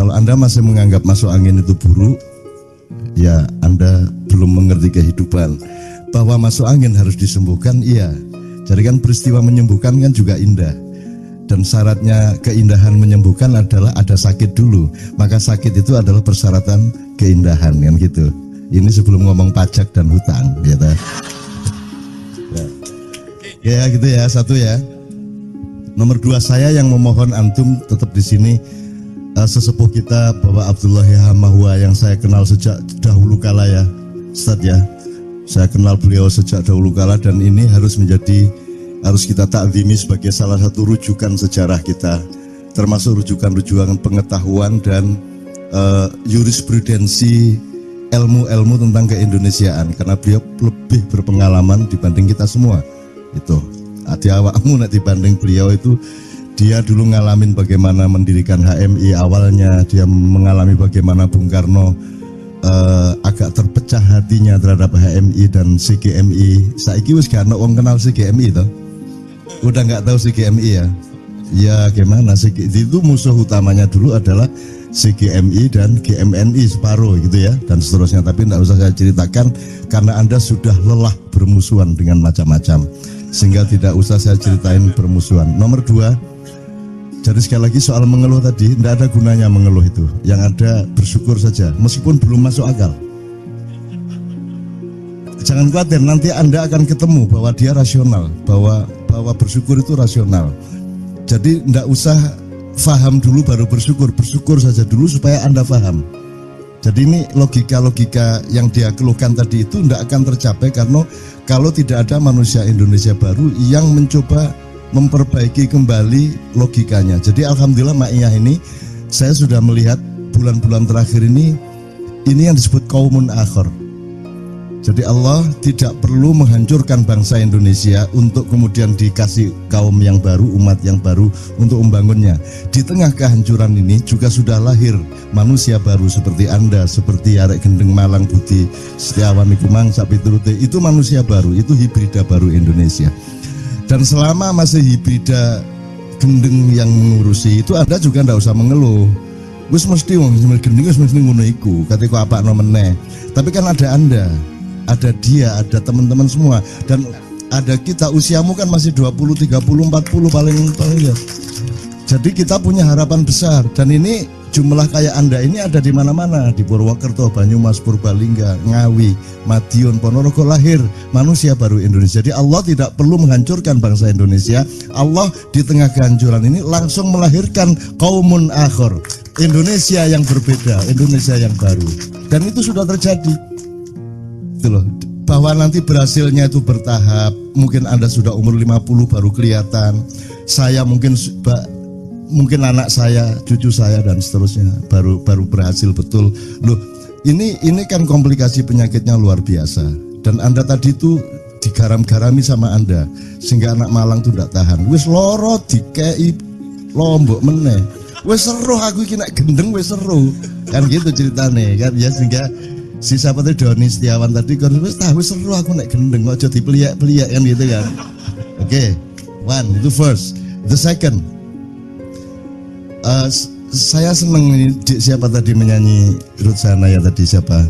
Kalau Anda masih menganggap masuk angin itu buruk, ya Anda belum mengerti kehidupan. Bahwa masuk angin harus disembuhkan, iya. Jadi kan peristiwa menyembuhkan kan juga indah. Dan syaratnya keindahan menyembuhkan adalah ada sakit dulu. Maka sakit itu adalah persyaratan keindahan, kan gitu. Ini sebelum ngomong pajak dan hutang, gitu. Ya gitu ya, satu ya. Nomor dua, saya yang memohon antum tetap di sini. Sesepuh kita Bapak Abdullah Hamahwa yang saya kenal sejak dahulu kala ya, Ustadz ya. Saya kenal beliau sejak dahulu kala dan ini harus kita takzimi sebagai salah satu rujukan sejarah kita, termasuk rujukan pengetahuan dan jurisprudensi ilmu-ilmu tentang keindonesiaan, karena beliau lebih berpengalaman dibanding kita semua. Itu hati awakmu nak dibanding beliau itu. Dia dulu ngalamin bagaimana mendirikan HMI awalnya, dia mengalami bagaimana Bung Karno agak terpecah hatinya terhadap HMI dan CGMI. Saiki wis gak ana wong kenal CGMI toh. Udah nggak tahu CGMI ya. Ya gimana sih, itu musuh utamanya dulu adalah CGMI dan GMNI separuh gitu ya, dan seterusnya. Tapi tidak usah saya ceritakan karena Anda sudah lelah bermusuhan dengan macam-macam, sehingga tidak usah saya ceritain bermusuhan. Nomor dua, jadi sekali lagi soal mengeluh tadi, tidak ada gunanya mengeluh itu. Yang ada bersyukur saja, meskipun belum masuk akal. Jangan khawatir, nanti Anda akan ketemu bahwa dia rasional, bahwa bersyukur itu rasional. Jadi tidak usah faham dulu baru bersyukur saja dulu supaya Anda faham. Jadi ini logika-logika yang dia keluhkan tadi itu tidak akan tercapai karena kalau tidak ada manusia Indonesia baru yang mencoba memperbaiki kembali logikanya. Jadi alhamdulillah Ma'iyah ini saya sudah melihat bulan-bulan terakhir ini yang disebut qaumun akhir. Jadi Allah tidak perlu menghancurkan bangsa Indonesia untuk kemudian dikasih kaum yang baru, umat yang baru untuk membangunnya. Di tengah kehancuran ini juga sudah lahir manusia baru seperti Anda, seperti Arek Gendeng Malang Budi Setiawan Ikumang Sapiturute. Itu manusia baru, itu hibrida baru Indonesia. Dan selama masih hibrida gendeng yang mengurusi itu, Anda juga tidak usah mengeluh. Wis mesti wong gendeng wis mesti ngono iku, katanya apa meneh. Tapi kan ada Anda, ada dia, ada teman-teman semua, dan ada kita. Usiamu kan masih 20, 30, 40 paling ya. Jadi kita punya harapan besar, dan ini jumlah kayak Anda ini ada di mana-mana, di Purwokerto, Banyumas, Purbalingga, Ngawi, Madiun, Ponorogo lahir manusia baru Indonesia. Jadi Allah tidak perlu menghancurkan bangsa Indonesia. Allah di tengah kehancuran ini langsung melahirkan qaumun akhir, Indonesia yang berbeda, Indonesia yang baru. Dan itu sudah terjadi. Itu loh. Bahwa nanti berhasilnya itu bertahap. Mungkin Anda sudah umur 50 baru kelihatan. Saya mungkin anak saya, cucu saya dan seterusnya baru berhasil betul. Loh, ini kan komplikasi penyakitnya luar biasa. Dan Anda tadi itu digaram-garami sama Anda sehingga anak Malang tuh tidak tahan. Wis loro dikei lombok meneh. Wis seru aku iki nek gendeng wis seru. Kan gitu ceritane kan ya, sehingga si siapa tuh Doni Setiawan tadi kan wis seru aku nek gendeng kok aja dipeliak-peliak kan gitu kan. Oke. One, itu first. The second, saya seneng siapa tadi menyanyi Ruth Sanaya tadi siapa?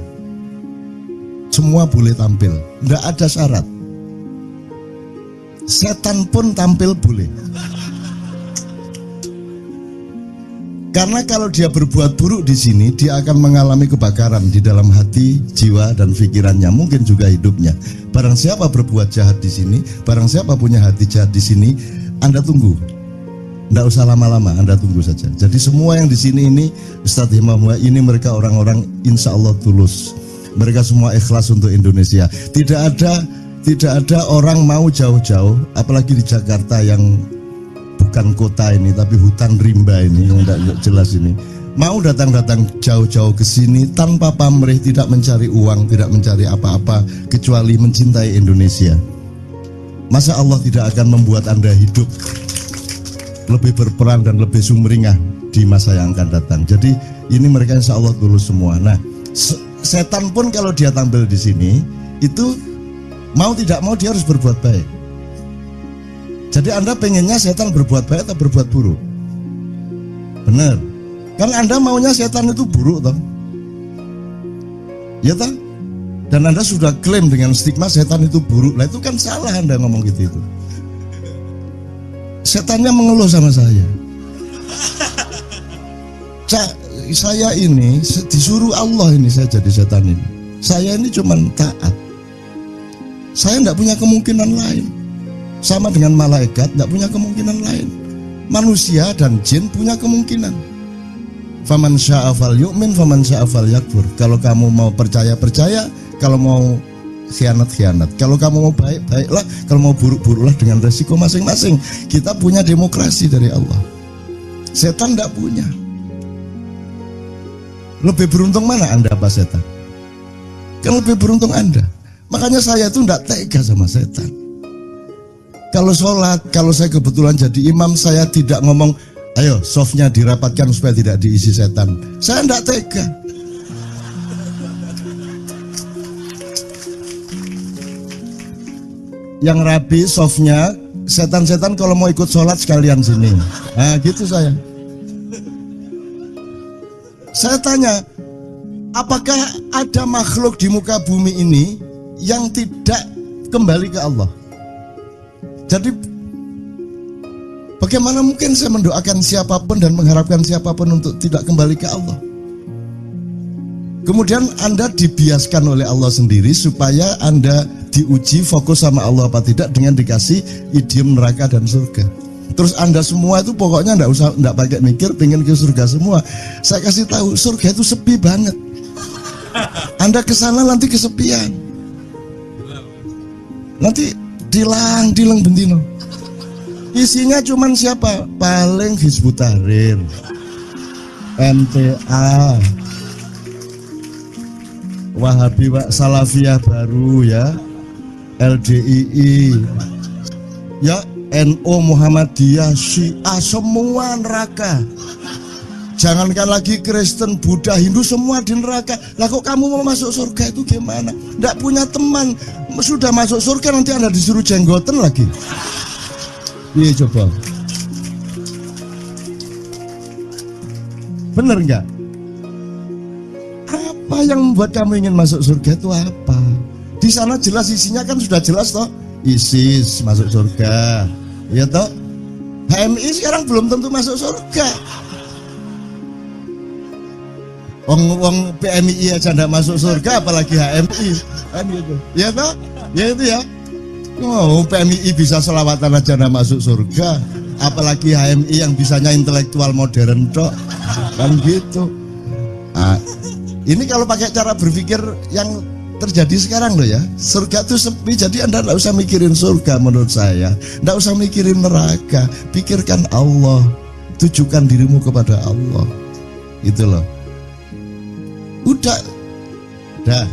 Semua boleh tampil, nggak ada syarat. Setan pun tampil boleh. Karena kalau dia berbuat buruk di sini, dia akan mengalami kebakaran di dalam hati, jiwa dan pikirannya, mungkin juga hidupnya. Barang siapa berbuat jahat di sini, barang siapa punya hati jahat di sini, Anda tunggu. Nggak usah lama-lama, Anda tunggu saja. Jadi semua yang di sini ini, Ustadz Himamwa ini mereka orang-orang insya Allah tulus. Mereka semua ikhlas untuk Indonesia. Tidak ada orang mau jauh-jauh, apalagi di Jakarta yang bukan kota ini, tapi hutan rimba ini yang tidak jelas ini. Mau datang-datang jauh-jauh ke sini tanpa pamrih, tidak mencari uang, tidak mencari apa-apa, kecuali mencintai Indonesia. Masa Allah tidak akan membuat Anda hidup lebih berperan dan lebih sumringah di masa yang akan datang. Jadi ini mereka insya Allah tulus semua. Nah, setan pun kalau dia tampil di sini itu mau tidak mau dia harus berbuat baik. Jadi Anda pengennya setan berbuat baik atau berbuat buruk? Benar. Kan Anda maunya setan itu buruk toh? Ya toh? Dan Anda sudah klaim dengan stigma setan itu buruk. Lah itu kan salah Anda ngomong gitu itu. Setannya mengeluh sama saya. Saya ini disuruh Allah ini saya jadi setan ini. Saya ini cuman taat. Saya tidak punya kemungkinan lain. Sama dengan malaikat tidak punya kemungkinan lain. Manusia dan jin punya kemungkinan. Faman syaa falyu'min, faman syaa falyakfur. Kalau kamu mau percaya, percaya. Kalau mau khianat, khianat. Kalau kamu mau baik, baiklah. Kalau mau buruk, buruklah dengan resiko masing-masing. Kita punya demokrasi dari Allah. Setan tidak punya. Lebih beruntung mana Anda apa setan? Kan lebih beruntung Anda. Makanya saya itu tidak tega sama setan. Kalau sholat, kalau saya kebetulan jadi imam, saya tidak ngomong, ayo softnya dirapatkan supaya tidak diisi setan. Saya tidak tega. Yang rapi softnya, setan-setan kalau mau ikut sholat sekalian sini. Nah gitu saya. Saya tanya, apakah ada makhluk di muka bumi ini yang tidak kembali ke Allah? Jadi bagaimana mungkin saya mendoakan siapapun dan mengharapkan siapapun untuk tidak kembali ke Allah? Kemudian Anda dibiaskan oleh Allah sendiri supaya Anda diuji fokus sama Allah apa tidak dengan dikasih idiom neraka dan surga. Terus Anda semua itu pokoknya enggak pakai mikir, pengen ke surga semua. Saya kasih tahu, surga itu sepi banget. Anda kesana nanti kesepian. Nanti dilang bentino. Isinya cuman siapa? Paling Hizbut Tahrir, MTA, Wahabi Salafiyah baru ya, LDII, ya NU, Muhammadiyah, Syiah, semua neraka. Jangankan lagi Kristen, Buddha, Hindu, semua di neraka. Lah kok kamu mau masuk surga itu gimana? Nggak punya teman, sudah masuk surga nanti Anda disuruh jenggoten lagi. Iya coba. Bener nggak? Apa yang membuat kamu ingin masuk surga itu apa? Di sana jelas isinya kan sudah jelas toh. ISIS masuk surga. Ya toh, HMI sekarang belum tentu masuk surga. Wong PMI aja ndak masuk surga, apalagi HMI kan gitu. Ya toh, ya itu ya. Oh, PMI bisa selawatan aja ndak masuk surga, apalagi HMI yang bisanya intelektual modern toh, kan gitu. Nah, ini kalau pakai cara berpikir yang terjadi sekarang loh ya, surga itu sepi, jadi Anda tidak usah mikirin surga menurut saya, tidak usah mikirin neraka, pikirkan Allah, tujukan dirimu kepada Allah, itu loh. Udah,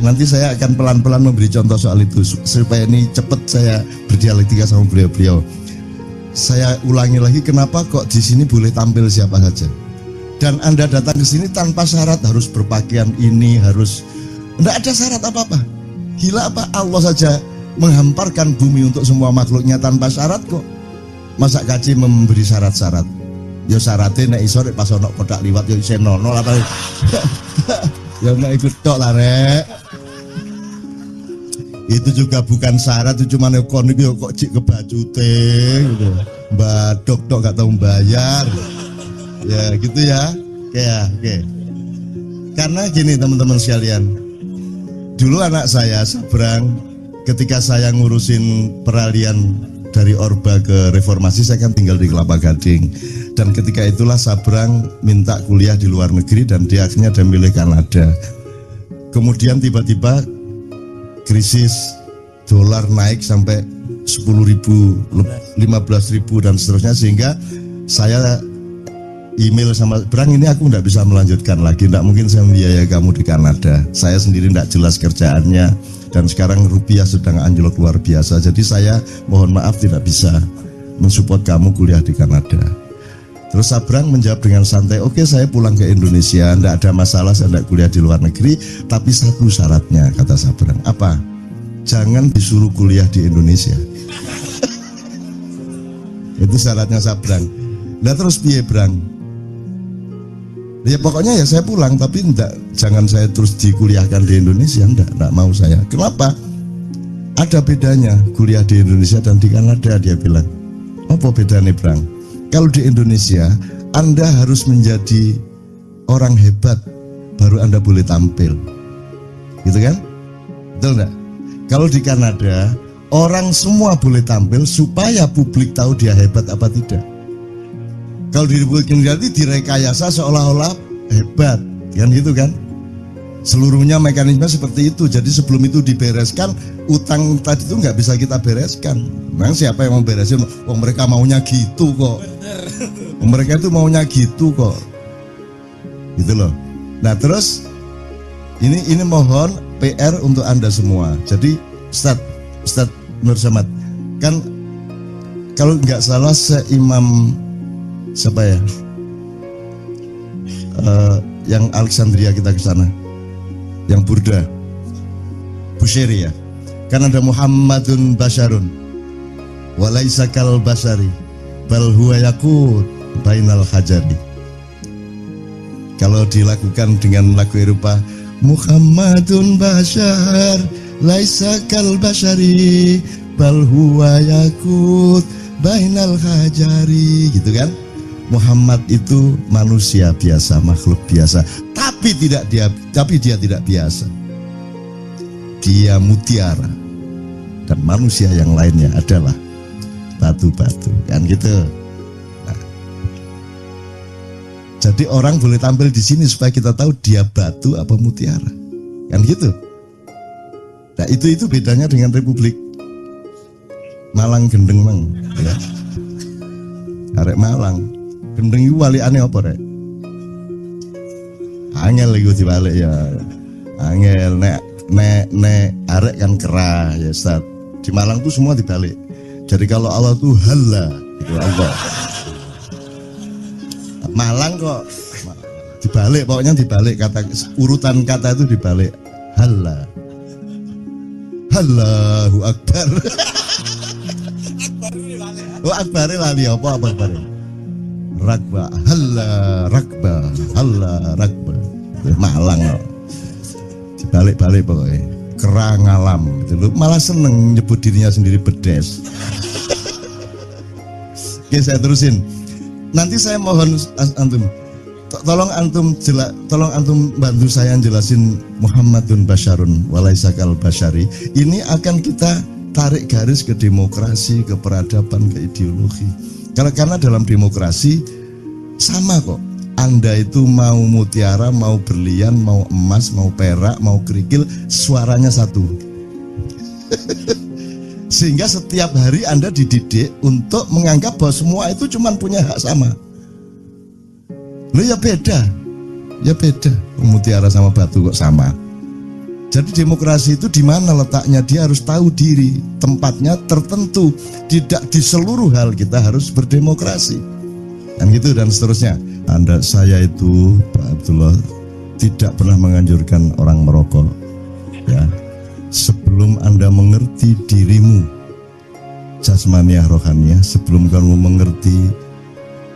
nanti saya akan pelan-pelan memberi contoh soal itu supaya ini cepat saya berdialektika sama beliau-beliau. Saya ulangi lagi, kenapa kok di sini boleh tampil siapa saja, dan Anda datang ke sini tanpa syarat harus berpakaian ini, harus tidak ada syarat apa-apa. Gila apa? Allah saja menghamparkan bumi untuk semua makhluknya tanpa syarat kok. Masa kaji memberi syarat-syarat? Ya syaratnya nek iso nek pas ono kotak liwat ya isih nono apa. Ya nek ikut tok lah rek. Itu juga bukan syarat, itu cuma kon iki kok cik kebacute gitu. Badok tok gak tahu membayar. Ya gitu ya. Oke. Karena gini teman-teman sekalian. Dulu anak saya Sabrang, ketika saya ngurusin peralihan dari Orba ke Reformasi, saya kan tinggal di Kelapa Gading. Dan ketika itulah Sabrang minta kuliah di luar negeri dan dia akhirnya dia milih Kanada. Kemudian tiba-tiba krisis, dolar naik sampai 10.000, 15.000 dan seterusnya, sehingga saya email sama Brang, ini aku nggak bisa melanjutkan lagi, nggak mungkin saya membiayai kamu di Kanada, saya sendiri nggak jelas kerjaannya dan sekarang rupiah sedang anjlok luar biasa, jadi saya mohon maaf tidak bisa mensupport kamu kuliah di Kanada. Terus Sabrang menjawab dengan santai, oke saya pulang ke Indonesia, nggak ada masalah, saya nggak kuliah di luar negeri, tapi satu syaratnya, kata Sabrang. Apa? Jangan disuruh kuliah di Indonesia. Itu syaratnya Sabrang. Nah terus piye Brang? Ya pokoknya ya saya pulang, tapi jangan saya terus dikuliahkan di Indonesia, enggak mau saya. Kenapa? Ada bedanya kuliah di Indonesia dan di Kanada, dia bilang. Apa bedanya, Brang? Kalau di Indonesia Anda harus menjadi orang hebat baru Anda boleh tampil, gitu kan? Betul enggak? Kalau di Kanada orang semua boleh tampil supaya publik tahu dia hebat apa tidak. Kalau di Republik Indonesia direkayasa seolah-olah hebat, kan gitu kan? Seluruhnya mekanisme seperti itu. Jadi sebelum itu dibereskan, utang tadi itu nggak bisa kita bereskan. Memang siapa yang mau beresin? Oh, mereka maunya gitu kok. Mereka itu maunya gitu kok. Gitu loh. Nah terus ini mohon PR untuk Anda semua. Jadi Ustadz Nur Samad, kan kalau nggak salah seimam siapa ya? Yang Alexandria kita ke sana, yang Burda, Bushiri ya. Kan ada Muhammadun Basharun, walaisa kal basari, bal huwa yakut bainal hajari. Kalau dilakukan dengan lagu Eropa, Muhammadun Bashar, laisa kal bashari, bal huwa yakut bainal hajari, gitu kan? Muhammad itu manusia biasa, makhluk biasa, tapi dia tidak biasa. Dia mutiara, dan manusia yang lainnya adalah batu-batu, kan gitu. Nah, jadi orang boleh tampil di sini supaya kita tahu dia batu apa mutiara, kan gitu. Nah itu bedanya dengan Republik Malang gendeng mang, ya. Arek Malang gendeng itu wali aneh apa rek? Angel itu dibalik ya, angel nek arek kan kerah ya Ustaz. Di Malang tuh semua dibalik. Jadi kalau Allah tuh halla, itu Allah. Malang kok dibalik, pokoknya dibalik kata, urutan kata itu dibalik. Halla, Allahu Akbar. Oh Akbar lali apa Akbar? Rakba, halla rakba. Malang loh. Dibalik-balik pokoknya. Kerang alam gitu loh. Malah seneng nyebut dirinya sendiri bedes. Oke, saya terusin. Nanti saya mohon antum, tolong antum bantu saya jelasin Muhammadun Basharun walaisa kal bashari. Ini akan kita tarik garis ke demokrasi, ke peradaban, ke ideologi. Karena dalam demokrasi sama kok. Anda itu mau mutiara, mau berlian, mau emas, mau perak, mau kerikil, suaranya satu. Sehingga setiap hari Anda dididik untuk menganggap bahwa semua itu cuma punya hak sama. Loh ya beda. Mutiara sama batu kok sama. Jadi demokrasi itu di mana letaknya? Dia harus tahu diri, tempatnya tertentu. Tidak di seluruh hal kita harus berdemokrasi. Dan gitu dan seterusnya. Saya itu Pak Abdullah tidak pernah menganjurkan orang merokok. Ya. Sebelum Anda mengerti dirimu jasmaniah rohaniah, sebelum kamu mengerti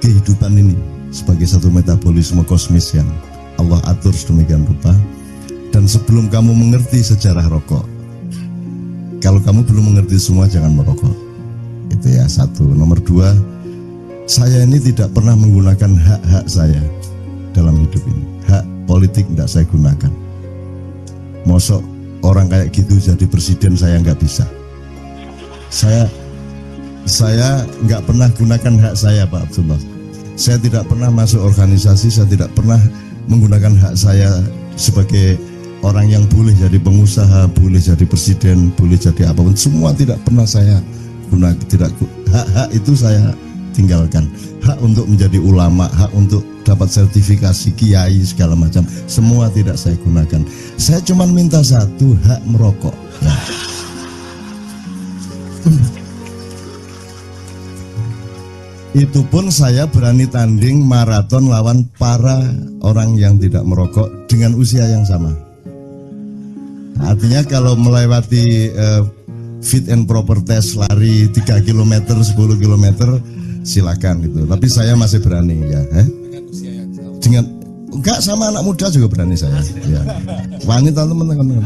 kehidupan ini sebagai satu metabolisme kosmis yang Allah atur sedemikian rupa, dan sebelum kamu mengerti sejarah rokok, kalau kamu belum mengerti semua jangan merokok. Itu ya satu. Nomor dua, saya ini tidak pernah menggunakan hak-hak saya dalam hidup ini. Hak politik tidak saya gunakan. Mosok orang kayak gitu jadi presiden saya nggak bisa. Saya nggak pernah gunakan hak saya Pak Abdullah. Saya tidak pernah masuk organisasi, saya tidak pernah menggunakan hak saya sebagai orang yang boleh jadi pengusaha, boleh jadi presiden, boleh jadi apapun. Semua tidak pernah saya gunakan. Hak-hak itu saya tinggalkan. Hak untuk menjadi ulama, hak untuk dapat sertifikasi kiai segala macam, semua tidak saya gunakan. Saya cuma minta satu, hak merokok. Ya. Itu pun saya berani tanding maraton lawan para orang yang tidak merokok dengan usia yang sama. Artinya kalau melewati fit and proper test lari 3 km, 10 km silakan gitu. Tapi saya masih berani ya. Dengan Enggak, sama anak muda juga berani saya. Ya. Wangi teman-teman.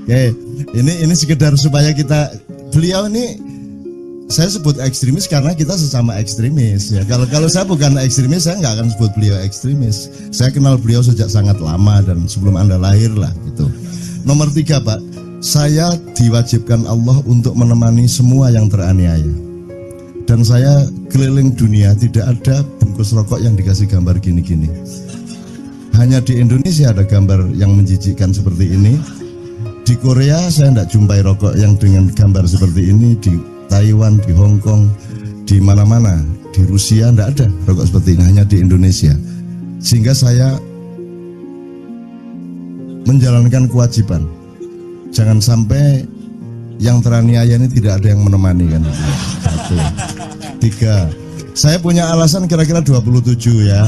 Oke, ini sekedar supaya beliau ini saya sebut ekstremis karena kita sesama ekstremis ya. Kalau saya bukan ekstremis, saya nggak akan sebut beliau ekstremis. Saya kenal beliau sejak sangat lama dan sebelum Anda lahir lah gitu. Nomor 3 Pak, saya diwajibkan Allah untuk menemani semua yang teraniaya. Dan saya keliling dunia tidak ada bungkus rokok yang dikasih gambar gini-gini. Hanya di Indonesia ada gambar yang menjijikkan seperti ini. Di Korea saya tidak jumpai rokok yang dengan gambar seperti ini. Di Taiwan, di Hong Kong, di mana-mana, di Rusia tidak ada rokok seperti ini, hanya di Indonesia. Sehingga saya menjalankan kewajiban. Jangan sampai yang teraniaya ini tidak ada yang menemani kan. 1, 3. Saya punya alasan kira-kira 27 ya.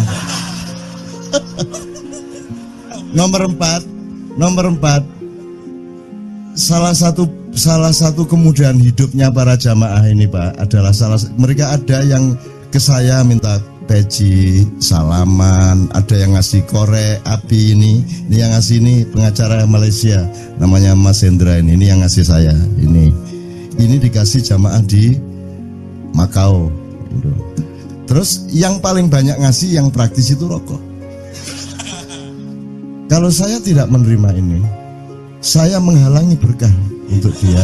Nomor 4. Salah satu kemudahan hidupnya para jamaah ini Pak adalah mereka ada yang ke saya minta peci, salaman, ada yang ngasih korek api ini yang ngasih ini pengacara Malaysia namanya Mas Hendra ini yang ngasih saya ini dikasih jamaah di Makau gitu. Terus yang paling banyak ngasih yang praktis itu rokok. Kalau saya tidak menerima ini, saya menghalangi berkah untuk dia.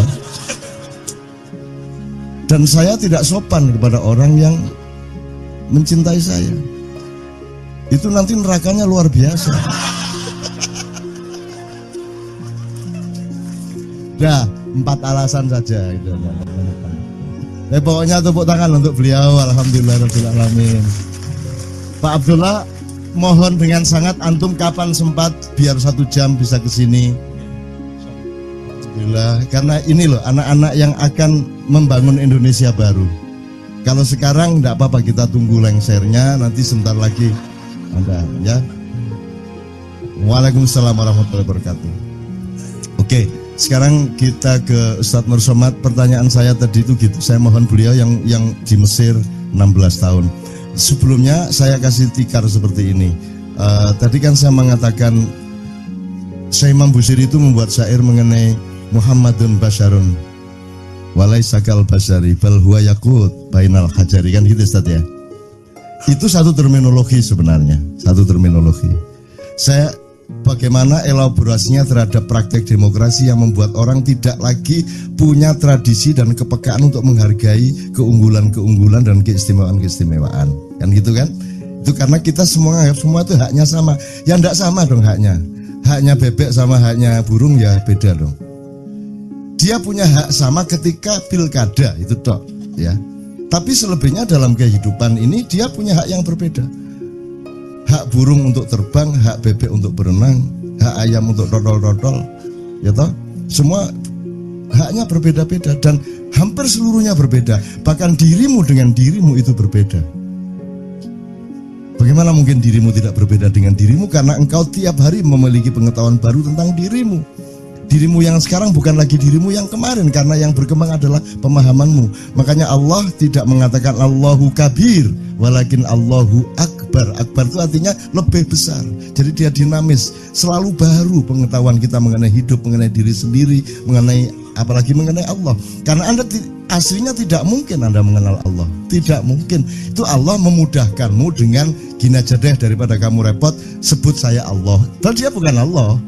Dan saya tidak sopan kepada orang yang mencintai saya. Itu nanti nerakanya luar biasa. Dah, 4 alasan saja gitu. Pokoknya tepuk tangan untuk beliau. Alhamdulillahirabbil alamin. Pak Abdullah, mohon dengan sangat antum kapan sempat biar 1 jam bisa ke sini. Alhamdulillah, karena ini loh anak-anak yang akan membangun Indonesia baru. Kalau sekarang enggak apa-apa, kita tunggu lengsernya, nanti sebentar lagi ada ya. Waalaikumsalam warahmatullahi wabarakatuh. Oke, sekarang kita ke Ustadz Nur Somad. Pertanyaan saya tadi itu gitu, saya mohon beliau yang di Mesir 16 tahun. Sebelumnya saya kasih tikar seperti ini. Tadi kan saya mengatakan Syekh Imam Busiri itu membuat syair mengenai Muhammadun Basyarun walaisakal basyari bal huwa yakut bainal hajari, kan gitu Ustaz ya. Itu satu terminologi sebenarnya, satu terminologi. Saya bagaimana elaborasinya terhadap praktek demokrasi yang membuat orang tidak lagi punya tradisi dan kepekaan untuk menghargai keunggulan-keunggulan dan keistimewaan-keistimewaan, kan gitu kan? Itu karena kita semua itu haknya sama. Ya enggak sama dong haknya. Haknya bebek sama haknya burung ya beda dong. Dia punya hak sama ketika pilkada itu toh, ya. Tapi selebihnya dalam kehidupan ini dia punya hak yang berbeda. Hak burung untuk terbang, hak bebek untuk berenang, hak ayam untuk dodol-dodol, ya toh. Semua haknya berbeda-beda dan hampir seluruhnya berbeda. Bahkan dirimu dengan dirimu itu berbeda. Bagaimana mungkin dirimu tidak berbeda dengan dirimu? Karena engkau tiap hari memiliki pengetahuan baru tentang dirimu. Dirimu yang sekarang bukan lagi dirimu yang kemarin, karena yang berkembang adalah pemahamanmu. Makanya Allah tidak mengatakan Allahu kabir, walakin Allahu akbar. Akbar itu artinya lebih besar. Jadi dia dinamis, selalu baru pengetahuan kita mengenai hidup, mengenai diri sendiri, mengenai apalagi mengenai Allah. Karena Anda aslinya tidak mungkin Anda mengenal Allah. Tidak mungkin. Itu Allah memudahkanmu dengan gini aja deh, daripada kamu repot sebut saya Allah. Padahal dia bukan Allah.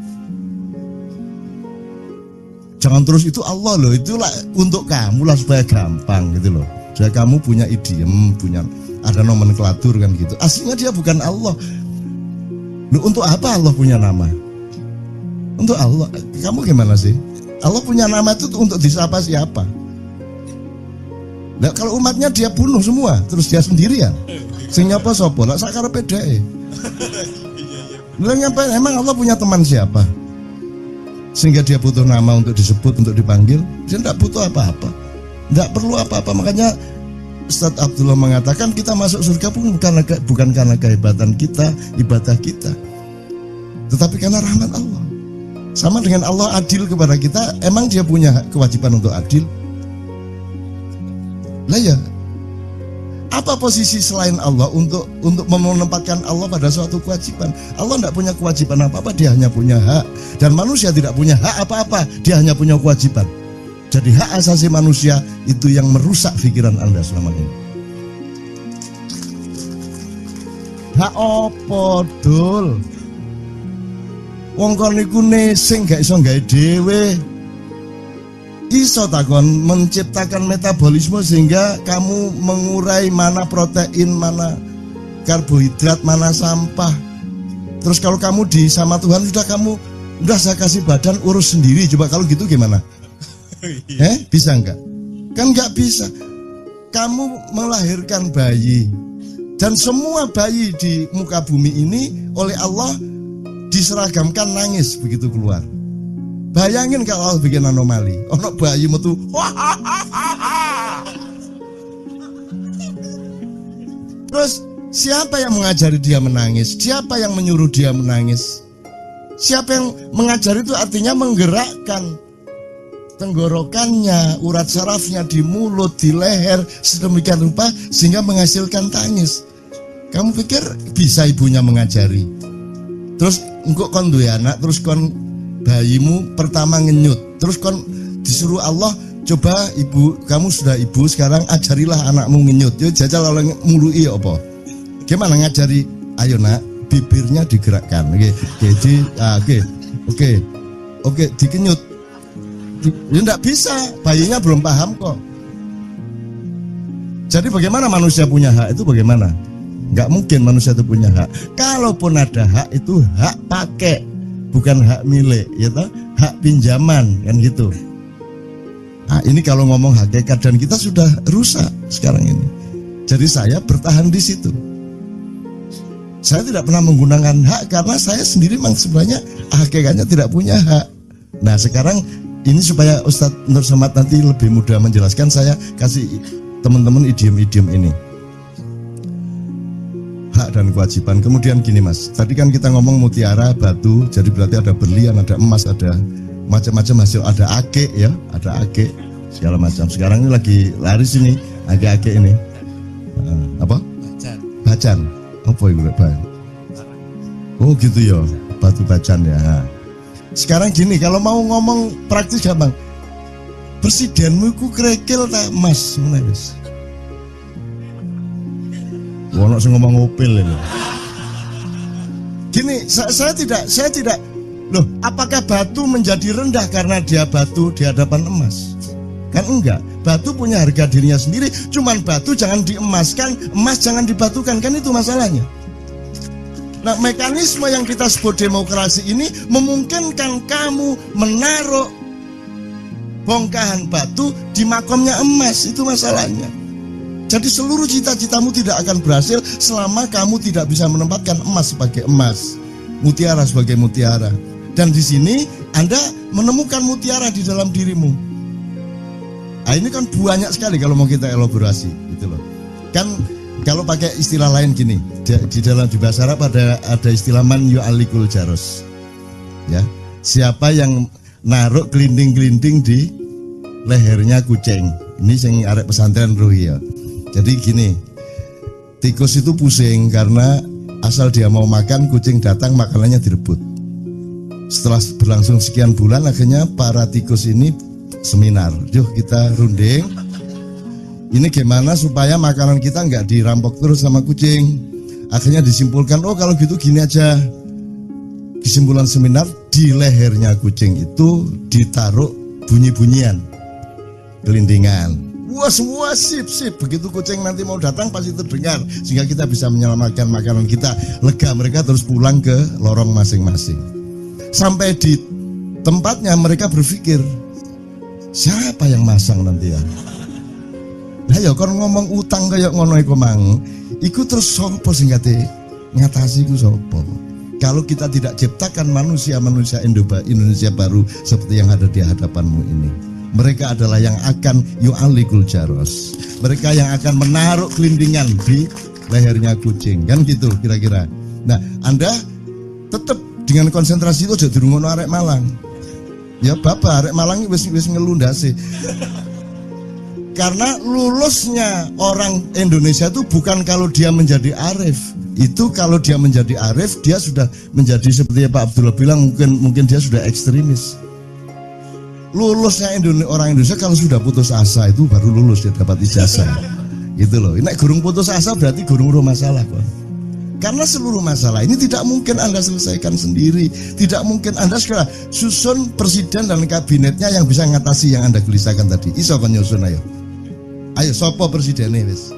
Jangan terus itu Allah loh, itulah untuk kamu lah supaya gampang gitu loh. Supaya kamu punya idiom, punya ada nomenklatur kan gitu. Aslinya dia bukan Allah. Loh, untuk apa Allah punya nama? Untuk Allah. Kamu gimana sih? Allah punya nama itu untuk disapa siapa? Nah, kalau umatnya dia bunuh semua, terus dia sendirian. Sing nyapa sapa? Lah sakarepe dhek. Lah nyapa emang Allah punya teman siapa? Sehingga dia butuh nama untuk disebut, untuk dipanggil. Dia tidak butuh apa-apa, tidak perlu apa-apa. Makanya Ustadz Abdullah mengatakan kita masuk surga pun bukan karena kehebatan kita, ibadah kita, tetapi karena rahmat Allah. Sama dengan Allah adil kepada kita. Emang dia punya kewajiban untuk adil? Lah ya, Apa posisi selain Allah untuk menempatkan Allah pada suatu kewajiban? Allah tidak punya kewajiban apa-apa, dia hanya punya hak. Dan manusia tidak punya hak apa-apa, dia hanya punya kewajiban. Jadi hak asasi manusia itu yang merusak pikiran Anda selama ini. Hak opo dul? Wong kon niku nesing gak iso gawe dhewe. Iso takon menciptakan metabolisme sehingga kamu mengurai mana protein, mana karbohidrat, mana sampah. Terus kalau kamu sama Tuhan udah saya kasih badan urus sendiri. Coba kalau gitu gimana? Bisa enggak? Kan enggak bisa. Kamu melahirkan bayi dan semua bayi di muka bumi ini oleh Allah diseragamkan nangis begitu keluar. Bayangin kalau Allah bikin anomali, ono bayi metu, terus siapa yang mengajari dia menangis? Siapa yang menyuruh dia menangis? Siapa yang mengajari itu artinya menggerakkan tenggorokannya, urat sarafnya di mulut, di leher, sedemikian rupa sehingga menghasilkan tangis. Kamu pikir bisa ibunya mengajari? Terus engkau kon duwe anak, terus kon bayimu pertama ngenyut, terus kon disuruh Allah, coba ibu, kamu sudah ibu sekarang ajarilah anakmu ngenyut. Yo jajal oleh mului apa? Gimana ngajari? Ayo nak, bibirnya digerakkan. Oke, dikenyut. Ya enggak bisa, bayinya belum paham kok. Jadi bagaimana manusia punya hak itu bagaimana? Enggak mungkin manusia itu punya hak. Kalaupun ada hak itu hak pakai, bukan hak milik, ya toh? Hak pinjaman kan gitu. Nah, ini kalau ngomong hakikat dan kita sudah rusak sekarang ini. Jadi saya bertahan di situ. Saya tidak pernah menggunakan hak karena saya sendiri memang sebenarnya hakikatnya tidak punya hak. Nah sekarang ini supaya Ustadz Nur Somad nanti lebih mudah menjelaskan, saya kasih teman-teman idiom-idiom ini. Hak dan kewajiban. Kemudian gini mas, tadi kan kita ngomong mutiara, batu, jadi berarti ada berlian, ada emas, ada macam-macam hasil, ada ake ya, ada ake segala macam. Sekarang ini lagi laris ini ake-ake ini. Apa? Bacan. Apa itu Pak? Oh gitu ya, batu bacan ya. Sekarang gini, kalau mau ngomong praktis gampang. Presidenmu ku krekil tak mas, mana guys? Wono sing ngomong opil ini. Gini, saya tidak. Loh, apakah batu menjadi rendah karena dia batu di hadapan emas? Kan enggak. Batu punya harga dirinya sendiri. Cuman batu jangan diemaskan, emas jangan dibatukan, kan itu masalahnya. Nah, mekanisme yang kita sebut demokrasi ini memungkinkan kamu menaruh bongkahan batu di makomnya emas, itu masalahnya. Jadi seluruh cita-citamu tidak akan berhasil selama kamu tidak bisa menempatkan emas sebagai emas, mutiara sebagai mutiara. Dan di sini Anda menemukan mutiara di dalam dirimu. Nah, ini kan banyak sekali kalau mau kita elaborasi, gitu loh. Kan kalau pakai istilah lain gini, di dalam di bahasa Arab ada istilah man yu'alikul jaros. Ya, siapa yang naruh gelinding-gelinding di lehernya kucing. Ini yang arek pesantren Ruhi ya. Jadi gini, tikus itu pusing karena asal dia mau makan, kucing datang makanannya direbut. Setelah berlangsung sekian bulan, akhirnya para tikus ini seminar. Yuk kita runding. Ini gimana supaya makanan kita nggak dirampok terus sama kucing. Akhirnya disimpulkan, oh kalau gitu gini aja. Kesimpulan seminar, di lehernya kucing itu ditaruh bunyi-bunyian, gelindingan. Wah semua sip. Begitu kucing nanti mau datang pasti terdengar, sehingga kita bisa menyelamatkan makanan kita. Lega, mereka terus pulang ke lorong masing-masing. Sampai di tempatnya mereka berpikir, siapa yang masang nanti ya? Nah ya kon ngomong utang kayak ngono iku mang, iku terus sopo sing kate ngatasi iku sopo? Kalau kita tidak ciptakan manusia-manusia Indonesia baru seperti yang ada di hadapanmu ini. Mereka adalah yang akan yu'alikul jaros. Mereka yang akan menaruh gelindingan di lehernya kucing, kan gitu kira-kira. Nah, Anda tetap dengan konsentrasi itu aja dirungono arek Malang. Ya bapak arek Malang wis ngelundase. Karena lulusnya orang Indonesia itu bukan kalau dia menjadi arif. Itu kalau dia menjadi arif, dia sudah menjadi seperti Pak Abdullah bilang, mungkin dia sudah ekstremis. Lulusnya orang Indonesia kalau sudah putus asa itu baru lulus, dia dapat ijazah. Gitu loh. Ini gurung putus asa berarti gurung masalah kok. Karena seluruh masalah ini tidak mungkin Anda selesaikan sendiri. Tidak mungkin Anda segera susun presiden dan kabinetnya yang bisa mengatasi yang Anda gelisahkan tadi. Iso kan nyusun ayo. Ayo sopo presidennya wis.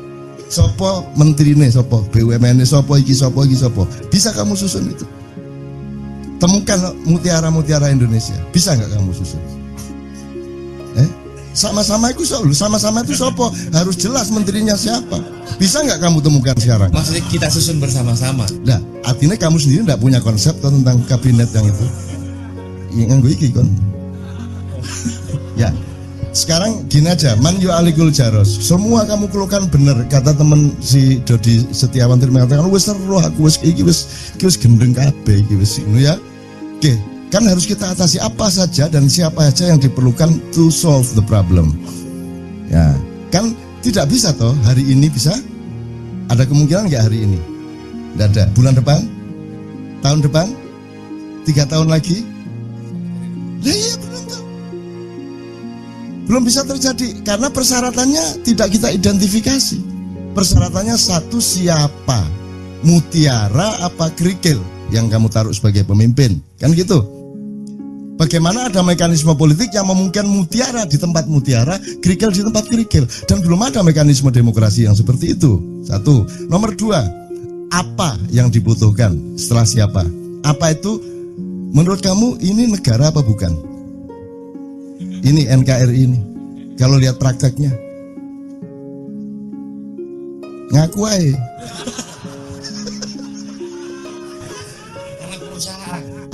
Sopo menterine, sopo BUMN, sopo iki. Bisa kamu susun itu. Temukan mutiara-mutiara Indonesia. Bisa nggak kamu susun? Sama-sama itu sama-sama itu sopo, harus jelas menterinya siapa. Bisa nggak kamu temukan sekarang? Maksudnya kita susun bersama-sama. Nah, artinya kamu sendiri nggak punya konsep tentang kabinet yang itu. Yang gue iki kon. Ya, sekarang gini aja, man yu alikul jaros. Semua kamu keluhkan bener. Kata temen si Dodi Setiawan tadi mengatakan, wes seru aku wes iki wes gendeng kabeh iki wes ngono ya. Oke. Kan harus kita atasi apa saja dan siapa saja yang diperlukan to solve the problem. Ya, kan tidak bisa toh hari ini bisa. Ada kemungkinan nggak hari ini? Tidak ada. Bulan depan? Tahun depan? 3 tahun lagi? Nah, iya belum tahu. Belum bisa terjadi karena persyaratannya tidak kita identifikasi. Persyaratannya satu, siapa? Mutiara apa kerikil yang kamu taruh sebagai pemimpin? Kan gitu. Bagaimana ada mekanisme politik yang memungkinkan mutiara di tempat mutiara, kerikil di tempat kerikil, dan belum ada mekanisme demokrasi yang seperti itu. Satu. Nomor 2, apa yang dibutuhkan setelah siapa? Apa itu? Menurut kamu ini negara apa bukan? Ini NKRI ini. Kalau lihat prakteknya, ngaku aja.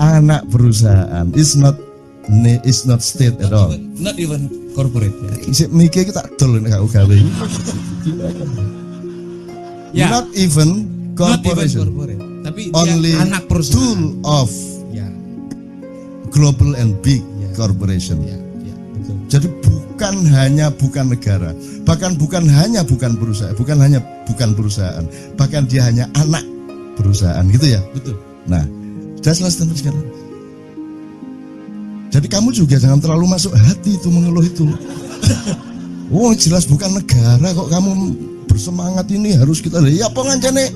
Anak perusahaan is not state at all. Not even corporate. Mikir kita dol nek gak gawe. Not even corporation. Tapi only anak perusahaan. Tool of global and big corporation. Betul. Jadi bukan negara, bahkan bukan hanya perusahaan, bukan perusahaan, bahkan dia hanya anak perusahaan gitu ya. Betul. Nah, sudah selesai sekarang. Jadi kamu juga jangan terlalu masuk hati itu mengeluh itu. Oh jelas bukan negara kok kamu bersemangat ini harus kita. Ya apa ngancane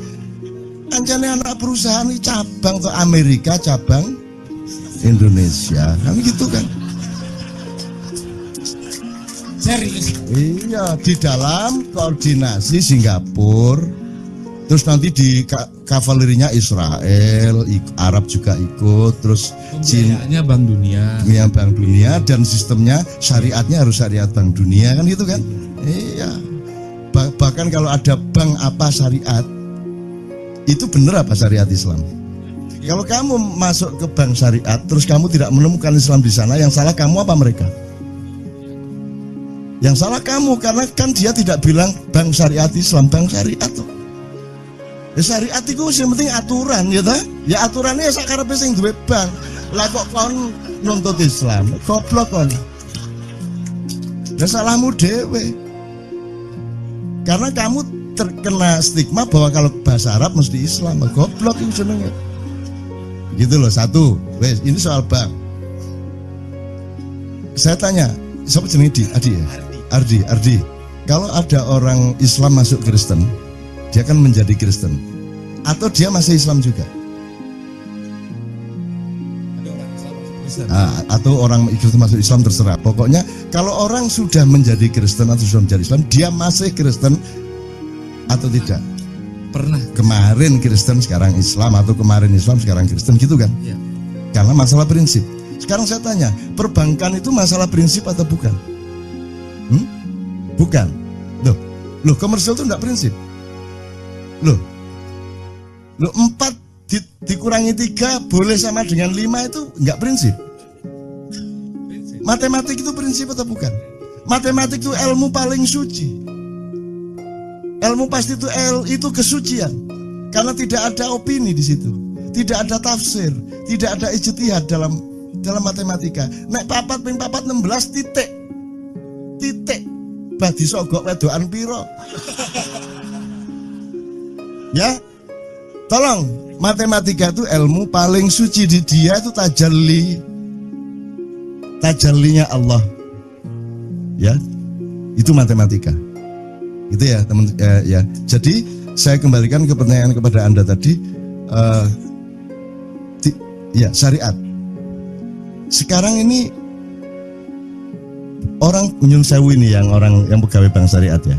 anak perusahaan ini cabang ke Amerika, cabang Indonesia kan gitu kan. Serius. Iya, di dalam koordinasi Singapura. Terus nanti di kavalerinya Israel, Arab juga ikut, terus Cina Bank Dunia. Ya, Bank Dunia dan sistemnya syariatnya harus syariat Bank Dunia kan gitu kan? Iya. Bahkan kalau ada bank apa syariat, itu benar apa syariat Islam? Kalau kamu masuk ke bank syariat, terus kamu tidak menemukan Islam di sana, yang salah kamu apa mereka? Yang salah kamu karena kan dia tidak bilang bank syariat Islam, bank syariat tuh. Ya syariat itu yang penting aturan ya ta? Ya aturannya ya sakarepe sing duwe bank. Lah kok kon nuntut Islam? Goblok kon. Ya salahmu dhewe. Karena kamu terkena stigma bahwa kalau bahasa Arab mesti Islam. Goblok itu jenenge. Gitu loh, satu. Wes, ini soal bank. Saya tanya, siapa jenenge Adi ya? Ardi. Kalau ada orang Islam masuk Kristen, dia kan menjadi Kristen atau dia masih Islam juga? Ada orang Islam masuk Kristen. Atau orang Kristen masuk Islam terserah. Pokoknya kalau orang sudah menjadi Kristen atau sudah menjadi Islam, dia masih Kristen atau tidak? Pernah. Kemarin Kristen sekarang Islam atau kemarin Islam sekarang Kristen gitu kan? Ya. Karena masalah prinsip. Sekarang saya tanya, perbankan itu masalah prinsip atau bukan? Bukan. Loh, komersial itu enggak prinsip. Loh 4 dikurangi 3 boleh sama dengan 5 itu enggak prinsip. Matematik itu prinsip atau bukan? Matematik itu ilmu paling suci. Ilmu pasti itu kesucian. Karena tidak ada opini di situ. Tidak ada tafsir, tidak ada ijtihad dalam matematika. Nek 4 ping 4 16 titik. bah disogok wedokan piro. Ya, tolong, matematika itu ilmu paling suci di dia itu tajallinya Allah. Ya, itu matematika. Itu ya teman ya. Jadi saya kembalikan ke pertanyaan kepada Anda tadi, ya syariat. Sekarang ini orang nyun sewu ini yang pegawai bank syariat ya.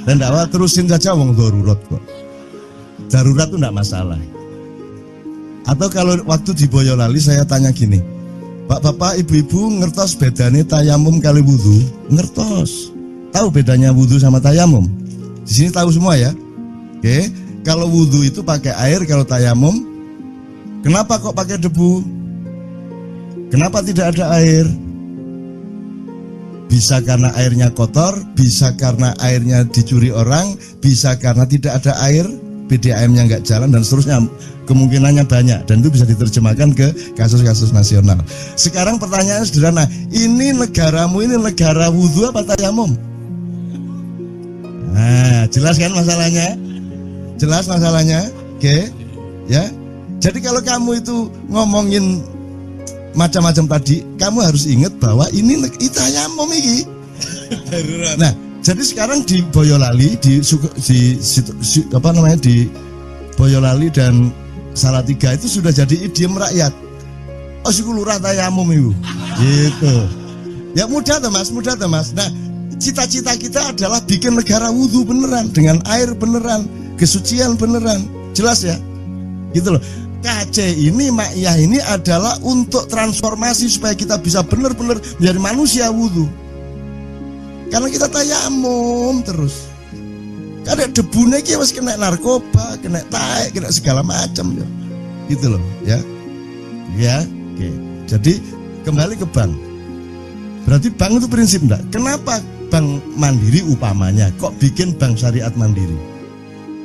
Dan dakwah terusin saja wong darurat kok. Darurat itu enggak masalah. Atau kalau waktu di Boyolali saya tanya gini, Bapak-bapak, ibu-ibu ngertos bedanya tayamum kali wudu? Ngertos. Tahu bedanya wudu sama tayamum? Di sini tahu semua ya. Oke, kalau wudu itu pakai air, kalau tayamum kenapa kok pakai debu? Kenapa tidak ada air? Bisa karena airnya kotor, bisa karena airnya dicuri orang, bisa karena tidak ada air, PDAM-nya nggak jalan dan seterusnya. Kemungkinannya banyak dan itu bisa diterjemahkan ke kasus-kasus nasional. Sekarang pertanyaan sederhana, ini negaramu ini negara wudu apa tayamum? Nah, jelas kan masalahnya? Jelas masalahnya? Oke, ya. Jadi kalau kamu itu ngomongin macam-macam tadi, kamu harus ingat bahwa ini tayamum ini. Nah, jadi sekarang di Boyolali, di Boyolali dan Salatiga itu sudah jadi idiom rakyat. Oh, siku lurah tayamum itu. Gitu. Ya mudah tuh Mas. Nah, cita-cita kita adalah bikin negara wudu beneran, dengan air beneran, kesucian beneran. Jelas ya? Gitu loh. KC ini, Ma'iyah ini adalah untuk transformasi supaya kita bisa benar-benar menjadi manusia wudu. Karena kita tayamum terus. Karena debunya kita masih kena narkoba, kena taek, kena segala macam ya. Gitu loh, ya. Ya, oke. Jadi kembali ke bank. Berarti bank itu prinsip enggak? Kenapa bank mandiri upamanya kok bikin bank syariat mandiri?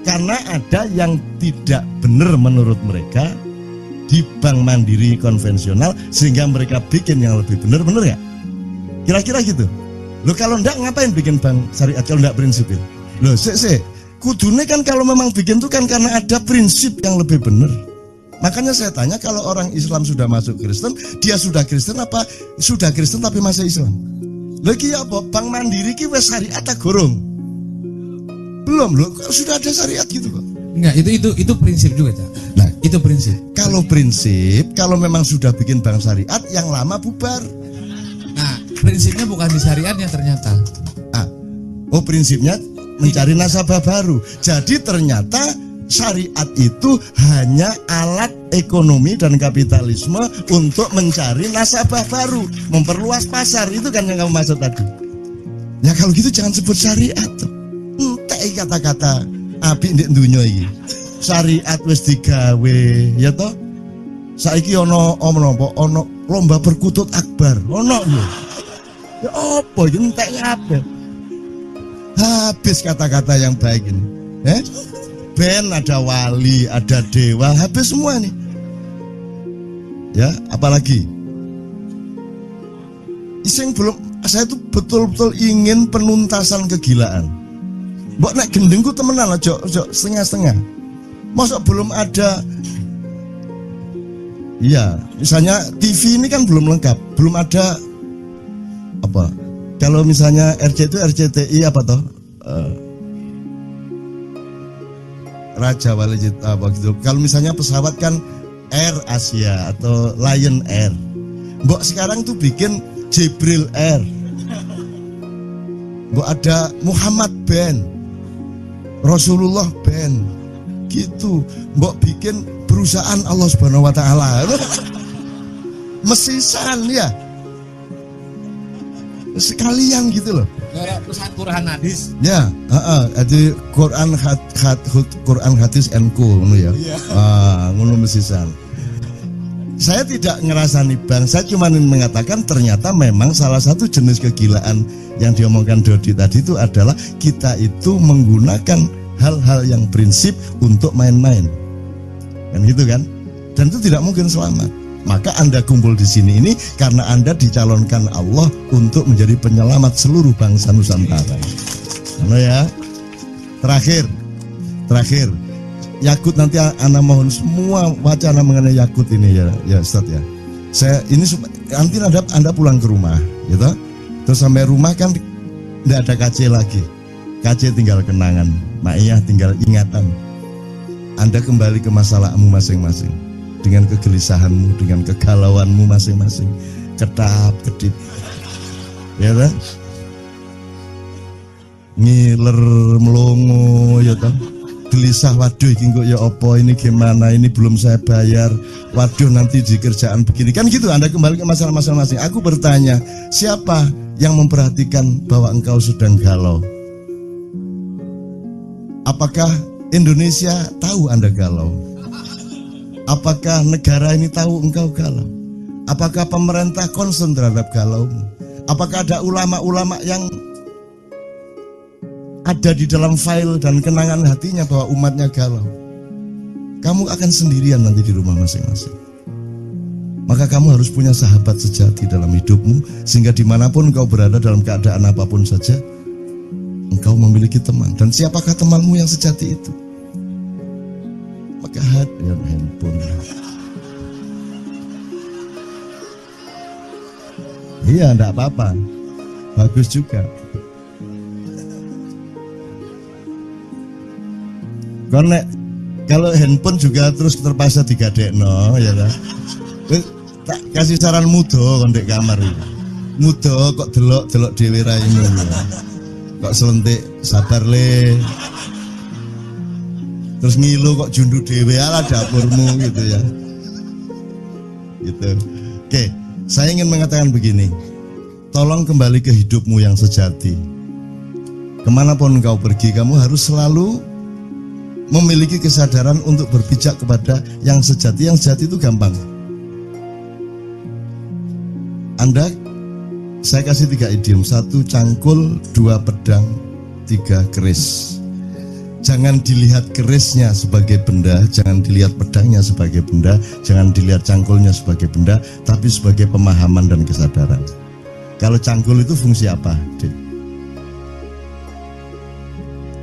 Karena ada yang tidak benar menurut mereka di bank mandiri konvensional sehingga mereka bikin yang lebih benar ya? Kira-kira gitu. Loh kalau enggak ngapain bikin bank syariat kalau enggak prinsipil? Loh kudune kan kalau memang bikin itu kan karena ada prinsip yang lebih benar. Makanya saya tanya kalau orang Islam sudah masuk Kristen, dia sudah Kristen apa sudah Kristen tapi masih Islam? Lagi apa? Bank mandiri ki wis syariat ta gorong? Belum loh, sudah ada syariat gitu kok. Enggak, itu prinsip juga, Cak. Nah, itu prinsip. Kalau memang sudah bikin bank syariat yang lama bubar. Nah, prinsipnya bukan di syariatnya ternyata. Oh, prinsipnya mencari nasabah baru. Jadi ternyata syariat itu hanya alat ekonomi dan kapitalisme untuk mencari nasabah baru, memperluas pasar. Itu kan yang kamu maksud tadi. Ya kalau gitu jangan sebut syariat. Entek kata-kata apik ndek donya iki. Syariat wis digawe, ya toh? Saiki ono lomba perkutut akbar. Ono lho. Ya apa iki entek apa? Habis kata-kata yang baik ini. Ben ada wali, ada dewa, habis semua nih. Ya, apalagi? Saya tuh betul-betul ingin penuntasan kegilaan. Mbok nek gendengku temenan aja setengah-setengah. Masa belum ada. Iya, misalnya TV ini kan belum lengkap, belum ada apa? Kalau misalnya RC itu RCTI apa toh? Raja Wali apa gitu. Kalau misalnya pesawat kan Air Asia atau Lion Air. Mbok sekarang tuh bikin Jibril Air. Mbok ada Muhammad Band, Rasulullah Band, gitu. Mbok bikin perusahaan Allah Subhanahu Wa Taala. Mesisan ya. Sekalian gitu loh. Perusahaan Quran hadis. Ya, jadi Quran hadis and cool ya. Ngono mesisan. Saya tidak ngerasani bank, saya cuma mengatakan ternyata memang salah satu jenis kegilaan yang diomongkan Dodi tadi itu adalah kita itu menggunakan hal-hal yang prinsip untuk main-main. Kan gitu kan? Dan itu tidak mungkin selamat. Maka Anda kumpul di sini ini karena Anda dicalonkan Allah untuk menjadi penyelamat seluruh bangsa Nusantara. Karena ya, terakhir, Yakut nanti Ana mohon semua wacana mengenai Yakut ini ya Ustaz ya. Saya ini nanti Anda pulang ke rumah, gitu. Terus sampai rumah kan tidak ada KC lagi. KC tinggal kenangan, Maiyah tinggal ingatan. Anda kembali ke masalahmu masing-masing dengan kegelisahanmu, dengan kegalauanmu masing-masing, kedap-kedip, ya kan? Ngiler melongo, ya kan? Gelisah, waduh iki kok ya apa ini gimana, ini belum saya bayar, waduh nanti di kerjaan begini, kan gitu. Anda kembali ke masalah masing-masing. Aku bertanya, siapa yang memperhatikan bahwa engkau sedang galau? Apakah Indonesia tahu Anda galau? Apakah negara ini tahu engkau galau? Apakah pemerintah concern terhadap galaumu? Apakah ada ulama-ulama yang ada di dalam file dan kenangan hatinya bahwa umatnya galau? Kamu akan sendirian nanti di rumah masing-masing. Maka kamu harus punya sahabat sejati dalam hidupmu, sehingga dimanapun engkau berada dalam keadaan apapun saja, engkau memiliki teman. Dan siapakah temanmu yang sejati itu? Maka hadir handphone. Iya, enggak apa-apa. Bagus juga. Karena kalau handphone juga terus terpaksa digadekno, ya kan? Tak kasih saran mudo kon ndek kamar iki. Mudo kok delok dhewe ra ini. Kok selentik sabar le. Terus ngilu kok jundu dhewe ala dapurmu gitu ya. Gitu. Oke, saya ingin mengatakan begini. Tolong kembali ke hidupmu yang sejati. Kemanapun engkau pergi, kamu harus selalu memiliki kesadaran untuk berpijak kepada yang sejati. Yang sejati itu gampang. Saya kasih 3 idiom. 1 cangkul, 2 pedang, 3 keris. Jangan dilihat kerisnya sebagai benda, jangan dilihat pedangnya sebagai benda, jangan dilihat cangkulnya sebagai benda, tapi sebagai pemahaman dan kesadaran. Kalau cangkul itu fungsi apa, Dik?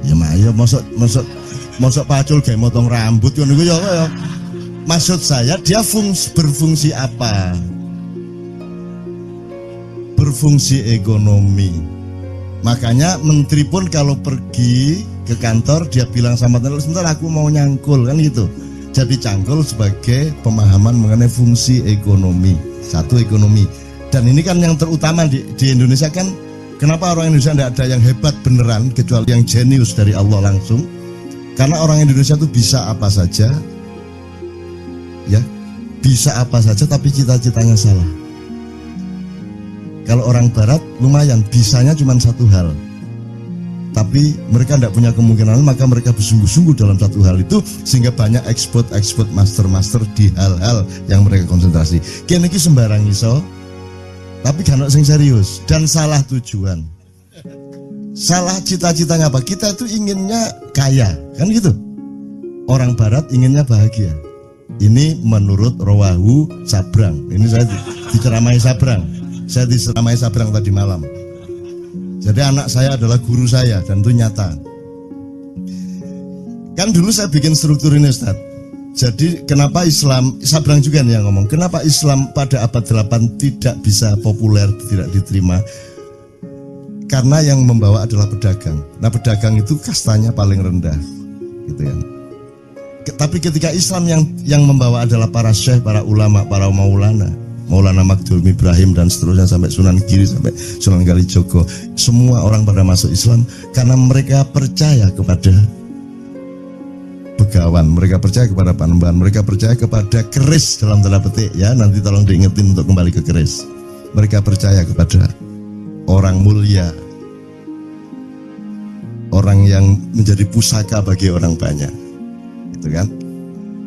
Ya Maya, mosok pacul kayak motong rambut kan itu ya. Maksud saya dia berfungsi apa? Berfungsi ekonomi. Makanya menteri pun kalau pergi ke kantor dia bilang sama tenan, sebentar aku mau nyangkul, kan gitu. Jadi cangkul sebagai pemahaman mengenai fungsi ekonomi. 1 ekonomi. Dan ini kan yang terutama di Indonesia kan. Kenapa orang Indonesia tidak ada yang hebat beneran kecuali yang jenius dari Allah langsung? Karena orang Indonesia itu bisa apa saja, ya, bisa apa saja, tapi cita-citanya salah. Kalau orang Barat lumayan, bisanya cuma 1 hal, tapi mereka tidak punya kemungkinan, maka mereka bersungguh-sungguh dalam 1 hal itu, sehingga banyak ekspor master di hal-hal yang mereka konsentrasi. Kene iki sembarang iso, tapi kan sing serius dan salah tujuan. Salah cita-citanya apa? Kita itu inginnya kaya, kan gitu. Orang Barat inginnya bahagia. Ini menurut Rawahu Sabrang. Ini saya diceramai Sabrang. Saya diceramai Sabrang tadi malam. Jadi anak saya adalah guru saya dan itu nyata. Kan dulu saya bikin struktur ini, Ustaz. Jadi kenapa Islam, Sabrang juga nih yang ngomong, kenapa Islam pada abad 8 tidak bisa populer, tidak diterima? Karena yang membawa adalah pedagang. Nah, pedagang itu kastanya paling rendah, gitu kan. Tapi ketika Islam yang membawa adalah para syekh, para ulama, para Maulana Magdum Ibrahim dan seterusnya sampai Sunan Giri, sampai Sunan Kalijogo, semua orang pada masuk Islam karena mereka percaya kepada begawan, mereka percaya kepada panembahan, mereka percaya kepada keris dalam tanda petik ya, nanti tolong diingetin untuk kembali ke keris. Mereka percaya kepada orang mulia, orang yang menjadi pusaka bagi orang banyak, gitu kan.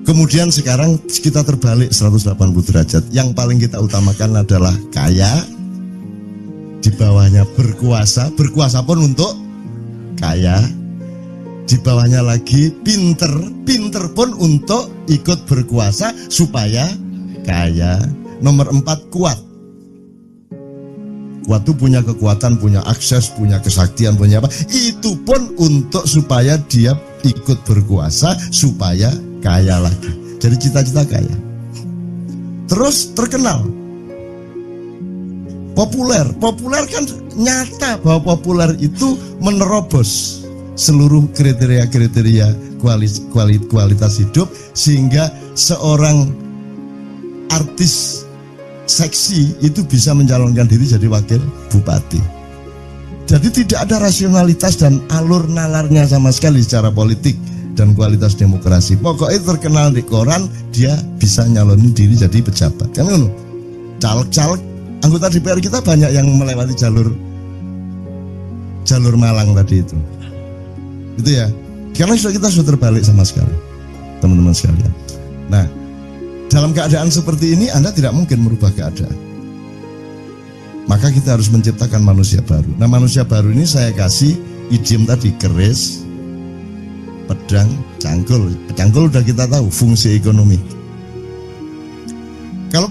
Kemudian sekarang kita terbalik 180 derajat. Yang paling kita utamakan adalah kaya, di bawahnya berkuasa, berkuasa pun untuk kaya, di bawahnya lagi pinter, pinter pun untuk ikut berkuasa supaya kaya. Nomor 4 kuat. Kuat itu punya kekuatan, punya akses, punya kesaktian, punya apa. Itu pun untuk supaya dia ikut berkuasa, supaya kaya lagi. Jadi cita-cita kaya. Terus terkenal. Populer. Populer kan nyata bahwa populer itu menerobos seluruh kriteria-kriteria kualitas hidup, sehingga seorang artis seksi itu bisa mencalonkan diri jadi wakil bupati. Jadi tidak ada rasionalitas dan alur nalarnya sama sekali secara politik dan kualitas demokrasi. Pokoknya terkenal di koran, dia bisa nyalonin diri jadi pejabat. Kan ngono. Caleg-caleg anggota DPR kita banyak yang melewati jalur Malang tadi itu. Itu ya. Karena kita sudah terbalik sama sekali, teman-teman sekalian. Nah, dalam keadaan seperti ini Anda tidak mungkin merubah keadaan. Maka kita harus menciptakan manusia baru. Nah, manusia baru ini saya kasih idiom tadi, keris, pedang, cangkul. Cangkul udah kita tahu fungsi ekonomi. Kalau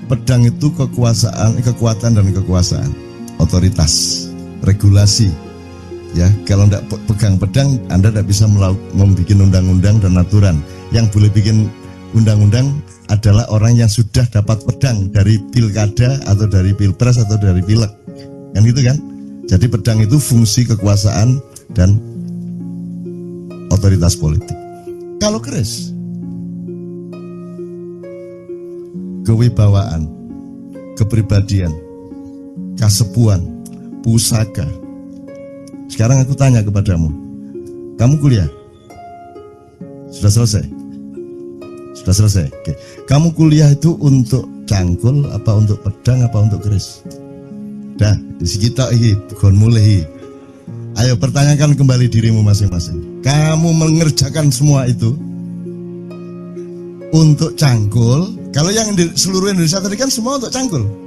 pedang itu kekuatan dan kekuasaan, otoritas, regulasi. Ya, kalau tidak pegang pedang, Anda tidak bisa membuat undang-undang dan aturan. Yang boleh bikin undang-undang adalah orang yang sudah dapat pedang dari pilkada atau dari pilpres atau dari pileg, kan gitu kan? Jadi pedang itu fungsi kekuasaan dan otoritas politik. Kalau keris, kewibawaan, kepribadian, kasepuan, pusaka. Sekarang aku tanya kepadamu, kamu kuliah? Sudah selesai? Sudah selesai? Oke. Kamu kuliah itu untuk cangkul, apa untuk pedang, apa untuk keris? Dah, di kita ini, bukan mulai. Ayo pertanyakan kembali dirimu masing-masing. Kamu mengerjakan semua itu untuk cangkul. Kalau yang di seluruh Indonesia tadi kan semua untuk cangkul.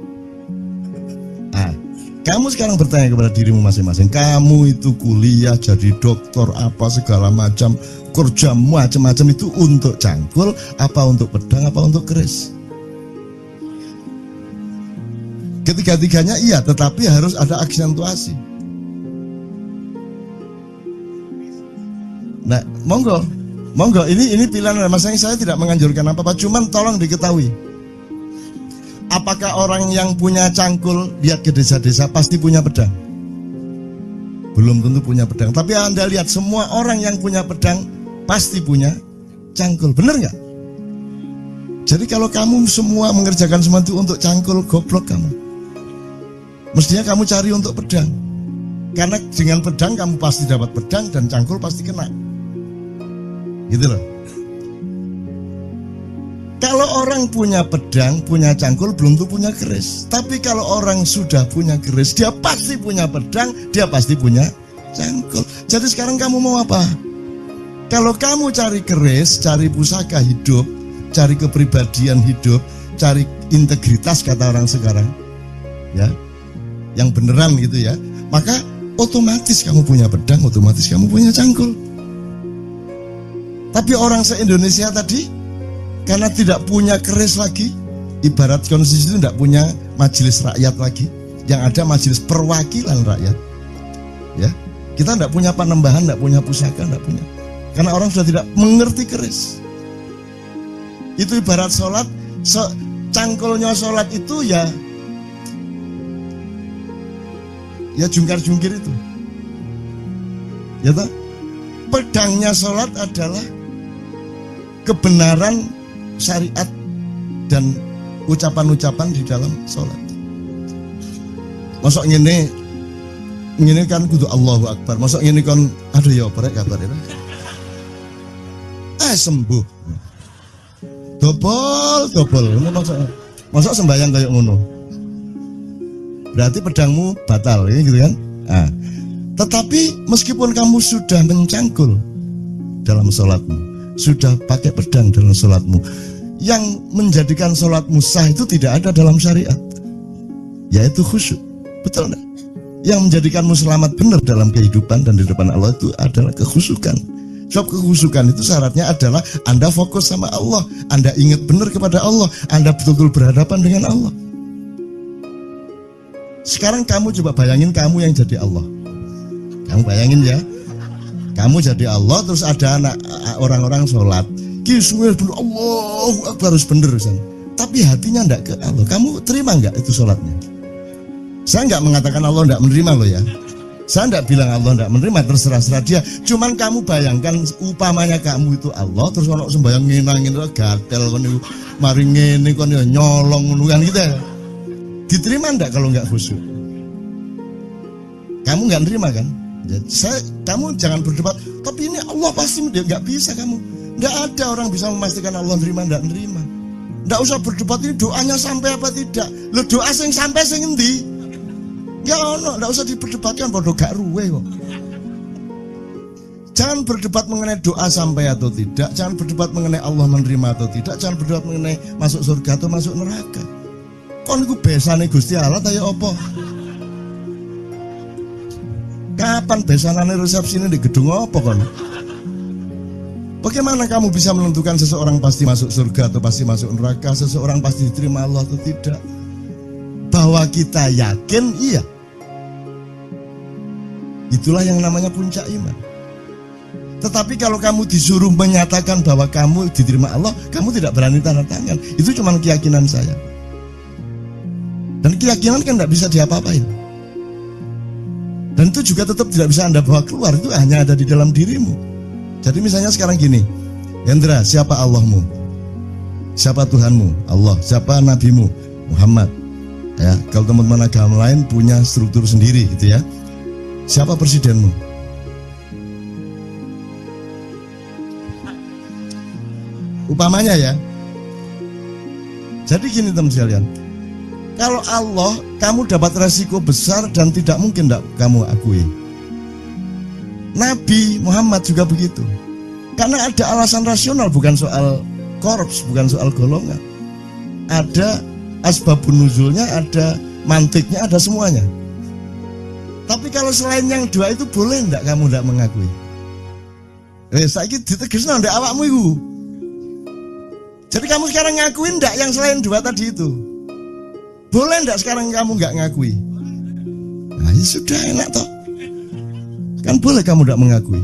Kamu sekarang bertanya kepada dirimu masing-masing, kamu itu kuliah jadi doktor apa segala macam, kerja macam-macam itu untuk cangkul, apa untuk pedang, apa untuk keris? Ketiga-tiganya iya, tetapi harus ada aksentuasi. Nah, monggo, ini pilihan masing-masing. Saya tidak menganjurkan apa-apa, cuman tolong diketahui. Apakah orang yang punya cangkul lihat ke desa-desa pasti punya pedang? Belum tentu punya pedang. Tapi Anda lihat semua orang yang punya pedang pasti punya cangkul. Benar nggak? Jadi kalau kamu semua mengerjakan semua itu untuk cangkul, goblok kamu. Mestinya kamu cari untuk pedang. Karena dengan pedang kamu pasti dapat pedang dan cangkul pasti kena. Gitu loh. Kalau orang punya pedang, punya cangkul, belum tentu punya keris. Tapi kalau orang sudah punya keris, dia pasti punya pedang, dia pasti punya cangkul. Jadi sekarang kamu mau apa? Kalau kamu cari keris, cari pusaka hidup, cari kepribadian hidup, cari integritas kata orang sekarang, ya, yang beneran gitu ya, maka otomatis kamu punya pedang, otomatis kamu punya cangkul. Tapi orang se-Indonesia tadi karena tidak punya keris lagi, ibarat konstitusi itu tidak punya majelis rakyat lagi, yang ada majelis perwakilan rakyat. Ya, kita tidak punya panembahan, tidak punya pusaka, tidak punya. Karena orang sudah tidak mengerti keris. Itu ibarat sholat, cangkulnya sholat itu ya jungkar-jungkir itu. Ya toh? Pedangnya sholat adalah kebenaran syariat dan ucapan-ucapan di dalam sholat. Masuk ngene kan kudu Allahu Akbar. Masuk ngene kan aduh ya apa rek kabar itu. Sembuh. Dobol. Masuk sembahyang kayak ngono. Berarti pedangmu batal ya gitu kan? Tetapi meskipun kamu sudah mencangkul dalam sholatmu, sudah pakai pedang dalam sholatmu, yang menjadikan sholatmu sah itu tidak ada dalam syariat, yaitu khusyuk. Betul enggak? Yang menjadikanmu selamat benar dalam kehidupan dan di depan Allah itu adalah kekhusyukan. Sebab kekhusyukan itu syaratnya adalah Anda fokus sama Allah, Anda ingat benar kepada Allah, Anda betul-betul berhadapan dengan Allah. Sekarang kamu coba bayangin kamu yang jadi Allah. Kamu bayangin ya, kamu jadi Allah, terus ada anak orang-orang sholat, kiswil dulu Allahu Akbar harus bener kan? Tapi hatinya enggak ke Allah. Kamu terima enggak itu sholatnya? Saya enggak mengatakan Allah enggak menerima loh ya. Saya enggak bilang Allah enggak menerima, terserah dia. Cuman kamu bayangkan upamanya kamu itu Allah, terus ono sembayang nginangin gatel kon niku mari ngene kon ya nyolong ngono kan gitu ya. Diterima enggak kalau enggak khusyuk? Kamu enggak nerima kan? Kamu jangan berdebat, tapi ini Allah pasti enggak bisa kamu. Enggak ada orang bisa memastikan Allah nerima enggak nerima. Enggak usah berdebat ini doanya sampai apa tidak. Lo doa sing sampai sing endi? Ya ono, enggak usah diperdebatkan, bodoh gak ruwe kok. Jangan berdebat mengenai doa sampai atau tidak, jangan berdebat mengenai Allah menerima atau tidak, jangan berdebat mengenai masuk surga atau masuk neraka. Kon iku besane Gusti Allah ta ya apa? Kapan besanane resepsine di gedung apa kon? Bagaimana kamu bisa menentukan seseorang pasti masuk surga atau pasti masuk neraka, seseorang pasti diterima Allah atau tidak? Bahwa kita yakin iya. Itulah yang namanya puncak iman. Tetapi kalau kamu disuruh menyatakan bahwa kamu diterima Allah, kamu tidak berani tanda tangan. Itu cuma keyakinan saya. Dan keyakinan kan tidak bisa diapa-apain. Dan itu juga tetap tidak bisa Anda bawa keluar, itu hanya ada di dalam dirimu. Jadi misalnya sekarang gini, Hendra, siapa Allahmu? Siapa Tuhanmu? Allah. Siapa Nabimu? Muhammad. Ya, kalau teman-teman agama lain punya struktur sendiri gitu ya. Siapa presidenmu? Upamanya ya. Jadi gini teman sekalian, kalau Allah kamu dapat resiko besar dan tidak mungkin tidak kamu akui. Nabi Muhammad juga begitu. Karena ada alasan rasional, bukan soal korps, bukan soal golongan. Ada asbabun nuzulnya, ada mantiknya, ada semuanya. Tapi kalau selain yang dua itu boleh enggak kamu enggak mengakui? Saiki ditegesno ndak awakmu iku. Jadi kamu sekarang ngakuin enggak yang selain dua tadi itu? Boleh enggak sekarang kamu enggak ngakui? Nah, ya sudah enak toh. Kan boleh kamu enggak mengakui.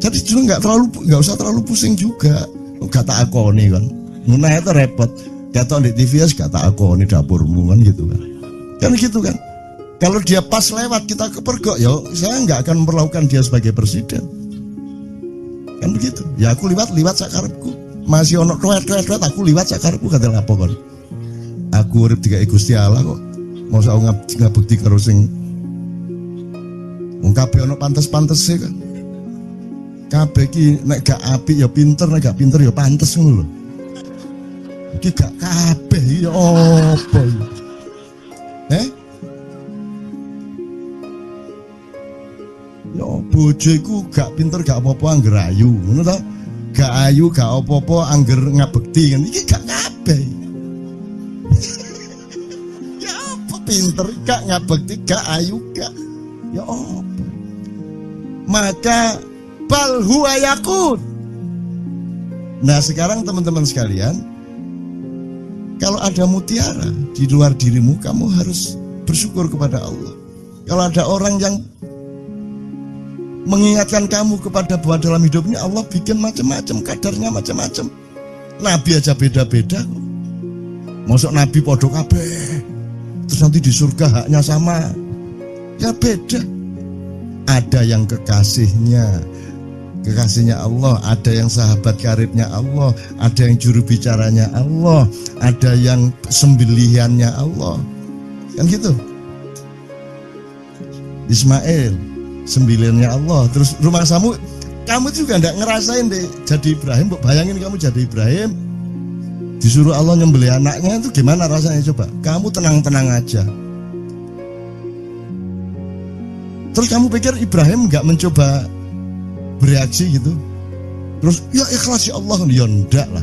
Jadi juga enggak usah terlalu pusing juga. Enggak tak akoni kan. Munah itu repot. Ketok di TV gak tak akoni dapurmu kan gitu kan. Kan gitu kan. Kalau dia pas lewat kita kepergok, ya saya enggak akan memperlakukan dia sebagai presiden. Kan begitu. Ya aku liwat sakarepku. Masih ono tuet aku liwat sakarepku kata apa kon. Aku urip digawe Gusti Allah kok. Mosok ngabekti karo sing wong kabeh ono pantes-pantese kan. Kabeh iki nek gak apik ya pinter, nek gak pinter ya pantes ngono lho. Iki gak kabeh ya apa iki? Ya bojoku gak pinter gak apa-apa angger ayu, ngono ta? Gak ayu gak apa-apa angger ngabekti kan. Iki gak kabeh. Ya apa pinter gak ngabekti gak ayu gak. Ya apa? Maka bal huwa yakun. Nah sekarang teman-teman sekalian, kalau ada mutiara di luar dirimu, kamu harus bersyukur kepada Allah. Kalau ada orang yang mengingatkan kamu kepada bahwa dalam hidup ini Allah bikin macam-macam, kadarnya macam-macam. Nabi aja beda-beda kok. Masuk Nabi podo kabeh, terus nanti di surga haknya sama. Ya beda. Ada yang kekasihnya Allah, ada yang sahabat karibnya Allah, ada yang juru bicaranya Allah, ada yang sembelihannya Allah. Kan gitu. Ismail sembilannya Allah. Terus rumah kamu juga enggak ngerasain deh jadi Ibrahim. Bayangin kamu jadi Ibrahim, disuruh Allah nyembelih anaknya, itu gimana rasanya coba? Kamu tenang-tenang aja. Terus kamu pikir Ibrahim enggak mencoba bereaksi gitu? Terus ya ikhlas ya Allah, ya enggak lah.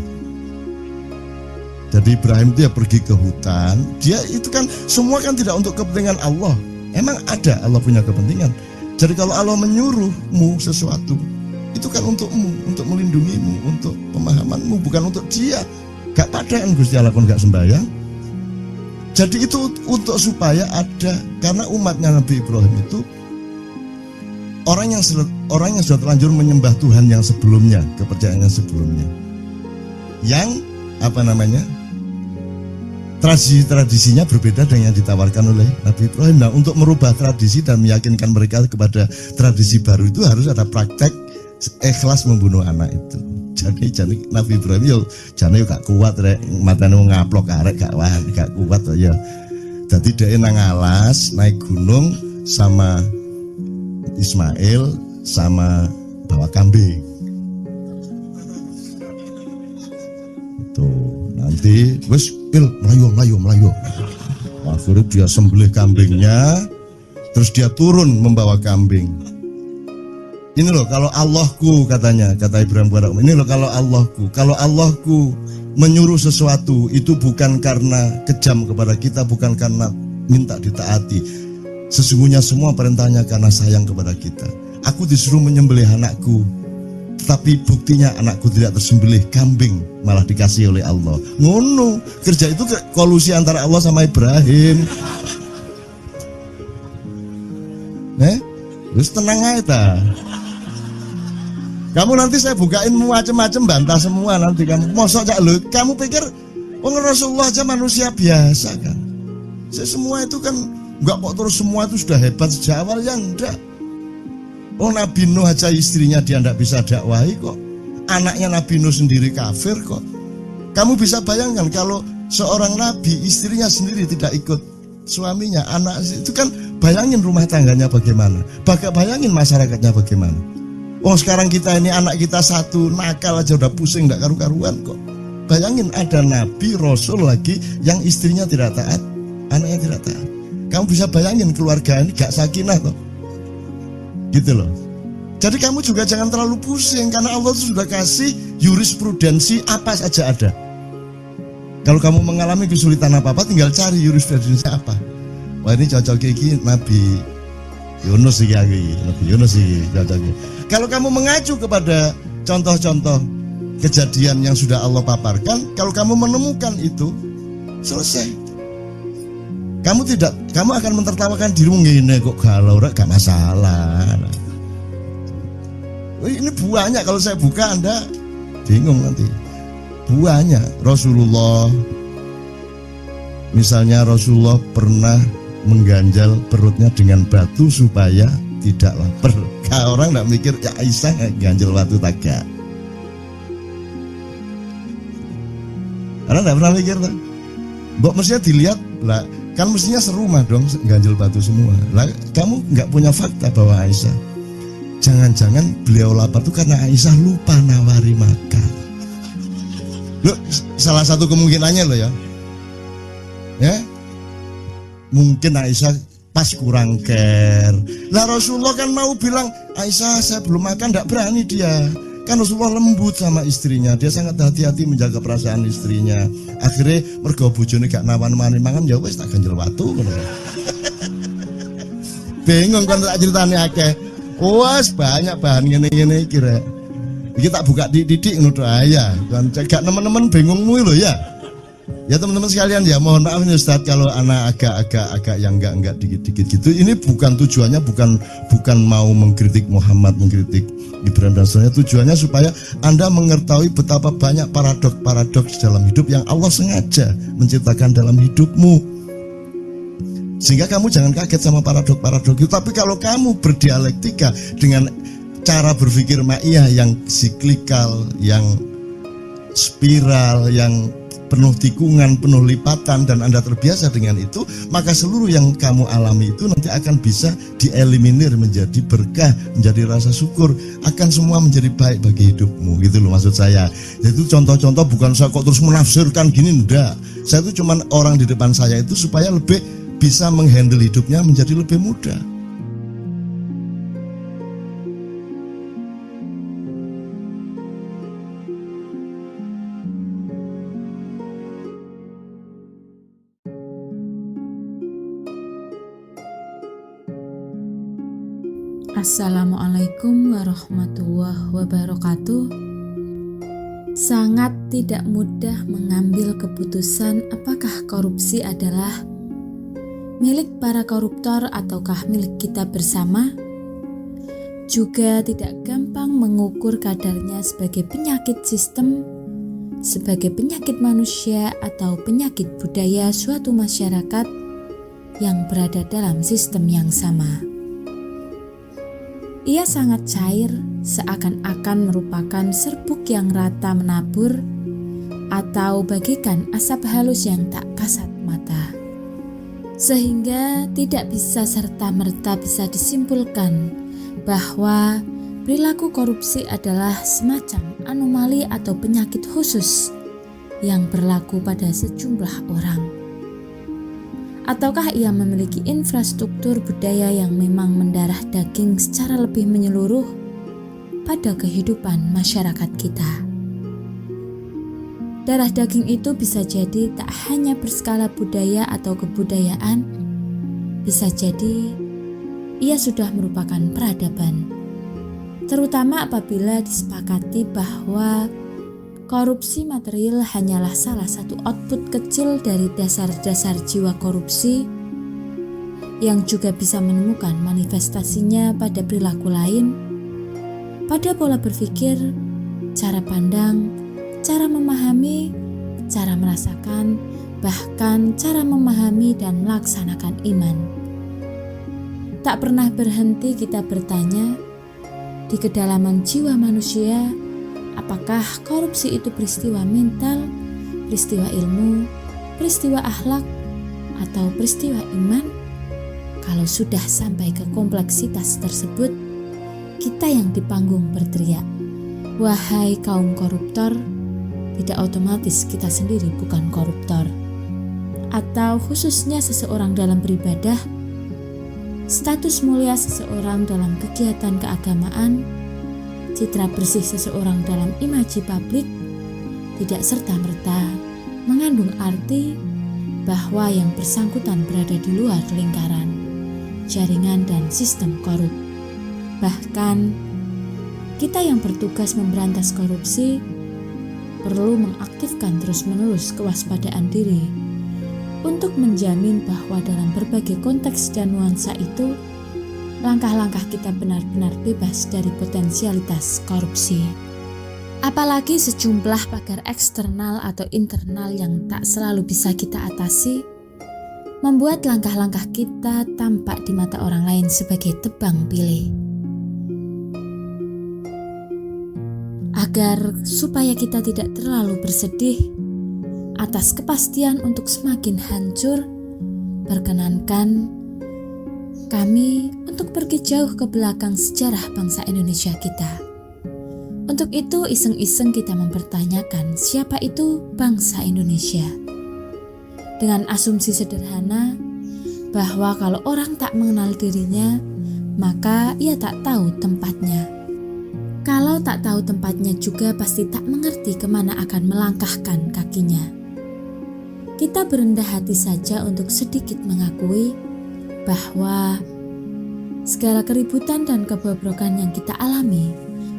Jadi Ibrahim itu ya pergi ke hutan. Dia itu kan semua kan tidak untuk kepentingan Allah. Emang ada Allah punya kepentingan. Jadi kalau Allah menyuruhmu sesuatu, itu kan untukmu, untuk melindungimu, untuk pemahamanmu, bukan untuk dia. Gak padaan Gusti Allah kon gak sembahyang. Jadi itu untuk supaya ada, karena umatnya Nabi Ibrahim itu orang yang sudah terlanjur menyembah Tuhan yang sebelumnya, kepercayaan yang sebelumnya, yang tradisi-tradisinya berbeda dengan yang ditawarkan oleh Nabi Ibrahim. Nah, untuk merubah tradisi dan meyakinkan mereka kepada tradisi baru itu harus ada praktek ikhlas membunuh anak itu. Jadi Nabi Ibrahim yo jane gak kuat rek, matane ngaplok arek gak kuat ya. Dadi dhek nang alas naik gunung sama Ismail sama bawa kambing. Itu nanti wis melayu. Akhirnya dia sembelih kambingnya, terus dia turun membawa kambing. Ini loh kalau Allahku, katanya, kata Ibrahim kepada ini loh kalau Allahku menyuruh sesuatu itu bukan karena kejam kepada kita, bukan karena minta ditaati. Sesungguhnya semua perintahnya karena sayang kepada kita. Aku disuruh menyembelih anakku, tapi buktinya anakku tidak tersembelih, kambing malah dikasih oleh Allah. Ngono, kerja itu kolusi antara Allah sama Ibrahim. Terus tenang aja ta. Kamu nanti saya bukain macam-macam, bantah semua nanti kamu. Mosok cak lu, kamu pikir Rasulullah aja manusia biasa kan? Semua itu kan enggak kok terus semua itu sudah hebat sejak awal, ya enggak. Nabi Nuh aja istrinya dia enggak bisa dakwahi kok. Anaknya Nabi Nuh sendiri kafir kok. Kamu bisa bayangkan kalau seorang nabi istrinya sendiri tidak ikut suaminya, anak itu kan, bayangin rumah tangganya bagaimana. Bayangin masyarakatnya bagaimana. Sekarang kita ini anak kita satu nakal aja udah pusing enggak karu-karuan kok. Bayangin ada nabi rasul lagi yang istrinya tidak taat, anaknya tidak taat. Kamu bisa bayangin keluarga ini gak sakinah toh. Gitu loh. Jadi kamu juga jangan terlalu pusing karena Allah itu sudah kasih jurisprudensi apa saja ada. Kalau kamu mengalami kesulitan apa-apa tinggal cari jurisprudensi apa. Wah ini cocok iki Nabi Yunus iki, Nabi Yunus iki cocok. Kalau kamu mengacu kepada contoh-contoh kejadian yang sudah Allah paparkan, kalau kamu menemukan itu, selesai. Kamu akan mentertawakan dirimu ngene kok galau gak masalah. Ini banyak, kalau saya buka Anda bingung nanti. Banyak. Rasulullah, misalnya Rasulullah pernah mengganjal perutnya dengan batu supaya tidak lapar. Orang enggak mikir ya Aisyah ganjel batu tagak. Karena enggak pernah mikir tuh. Mbok mestinya dilihat lah, kan mestinya serumah dong ganjel batu semua. Lah kamu enggak punya fakta bahwa Aisyah, jangan-jangan beliau lapar tuh karena Aisyah lupa nawari makan. Loh, salah satu kemungkinannya loh ya. Ya. Mungkin Aisyah pas kurang care. Lah Rasulullah kan mau bilang, Aisyah saya belum makan, enggak berani dia. Kan Rasulullah lembut sama istrinya, dia sangat hati-hati menjaga perasaan istrinya. Akhirnya mergo bojone gak nawan-nawani mangan, ya wis tak ganjel watu ngono. Bingung kan tak ceritane akeh. Wes banyak bahan ngene-ngene iki rek. Iki tak buka didik ngono to ya. Kan gak nemen-nemen bingungmu lho ya. Ya teman-teman sekalian, ya mohon maaf nih Ustaz kalau anak agak yang enggak dikit-dikit gitu. Ini bukan tujuannya bukan mau mengkritik Muhammad, mengkritik Ibrahim dan sebagainya. Tujuannya supaya Anda mengetahui betapa banyak paradoks dalam hidup yang Allah sengaja menciptakan dalam hidupmu. Sehingga kamu jangan kaget sama paradoks itu. Tapi kalau kamu berdialektika dengan cara berpikir ma'iyah yang siklikal, yang spiral, yang penuh tikungan, penuh lipatan, dan Anda terbiasa dengan itu, maka seluruh yang kamu alami itu nanti akan bisa dieliminir menjadi berkah, menjadi rasa syukur, akan semua menjadi baik bagi hidupmu. Gitu loh maksud saya. Itu contoh-contoh, bukan saya kok terus menafsirkan gini, enggak. Saya itu cuman orang di depan saya itu supaya lebih bisa menghandle hidupnya menjadi lebih mudah. Assalamualaikum warahmatullahi wabarakatuh. Sangat tidak mudah mengambil keputusan apakah korupsi adalah milik para koruptor ataukah milik kita bersama. Juga tidak gampang mengukur kadarnya sebagai penyakit sistem, sebagai penyakit manusia atau penyakit budaya suatu masyarakat yang berada dalam sistem yang sama. Ia sangat cair, seakan-akan merupakan serbuk yang rata menabur atau bagaikan asap halus yang tak kasat mata. Sehingga tidak bisa serta-merta bisa disimpulkan bahwa perilaku korupsi adalah semacam anomali atau penyakit khusus yang berlaku pada sejumlah orang. Ataukah ia memiliki infrastruktur budaya yang memang mendarah daging secara lebih menyeluruh pada kehidupan masyarakat kita. Darah daging itu bisa jadi tak hanya berskala budaya atau kebudayaan, bisa jadi ia sudah merupakan peradaban. Terutama apabila disepakati bahwa korupsi material hanyalah salah satu output kecil dari dasar-dasar jiwa korupsi yang juga bisa menemukan manifestasinya pada perilaku lain, pada pola berpikir, cara pandang, cara memahami, cara merasakan, bahkan cara memahami dan melaksanakan iman. Tak pernah berhenti kita bertanya, di kedalaman jiwa manusia, apakah korupsi itu peristiwa mental, peristiwa ilmu, peristiwa akhlak, atau peristiwa iman? Kalau sudah sampai ke kompleksitas tersebut, kita yang di panggung berteriak, "Wahai kaum koruptor," tidak otomatis kita sendiri bukan koruptor. Atau khususnya seseorang dalam beribadah, status mulia seseorang dalam kegiatan keagamaan, citra bersih seseorang dalam imaji publik tidak serta-merta mengandung arti bahwa yang bersangkutan berada di luar lingkaran, jaringan dan sistem korup. Bahkan, kita yang bertugas memberantas korupsi perlu mengaktifkan terus-menerus kewaspadaan diri untuk menjamin bahwa dalam berbagai konteks dan nuansa itu, langkah-langkah kita benar-benar bebas dari potensialitas korupsi. Apalagi sejumlah pagar eksternal atau internal yang tak selalu bisa kita atasi, membuat langkah-langkah kita tampak di mata orang lain sebagai tebang pilih. Agar supaya kita tidak terlalu bersedih atas kepastian untuk semakin hancur, perkenankan kami untuk pergi jauh ke belakang sejarah bangsa Indonesia kita. Untuk itu iseng-iseng kita mempertanyakan siapa itu bangsa Indonesia. Dengan asumsi sederhana bahwa kalau orang tak mengenal dirinya, maka ia tak tahu tempatnya. Kalau tak tahu tempatnya juga pasti tak mengerti kemana akan melangkahkan kakinya. Kita berendah hati saja untuk sedikit mengakui bahwa segala keributan dan kebobrokan yang kita alami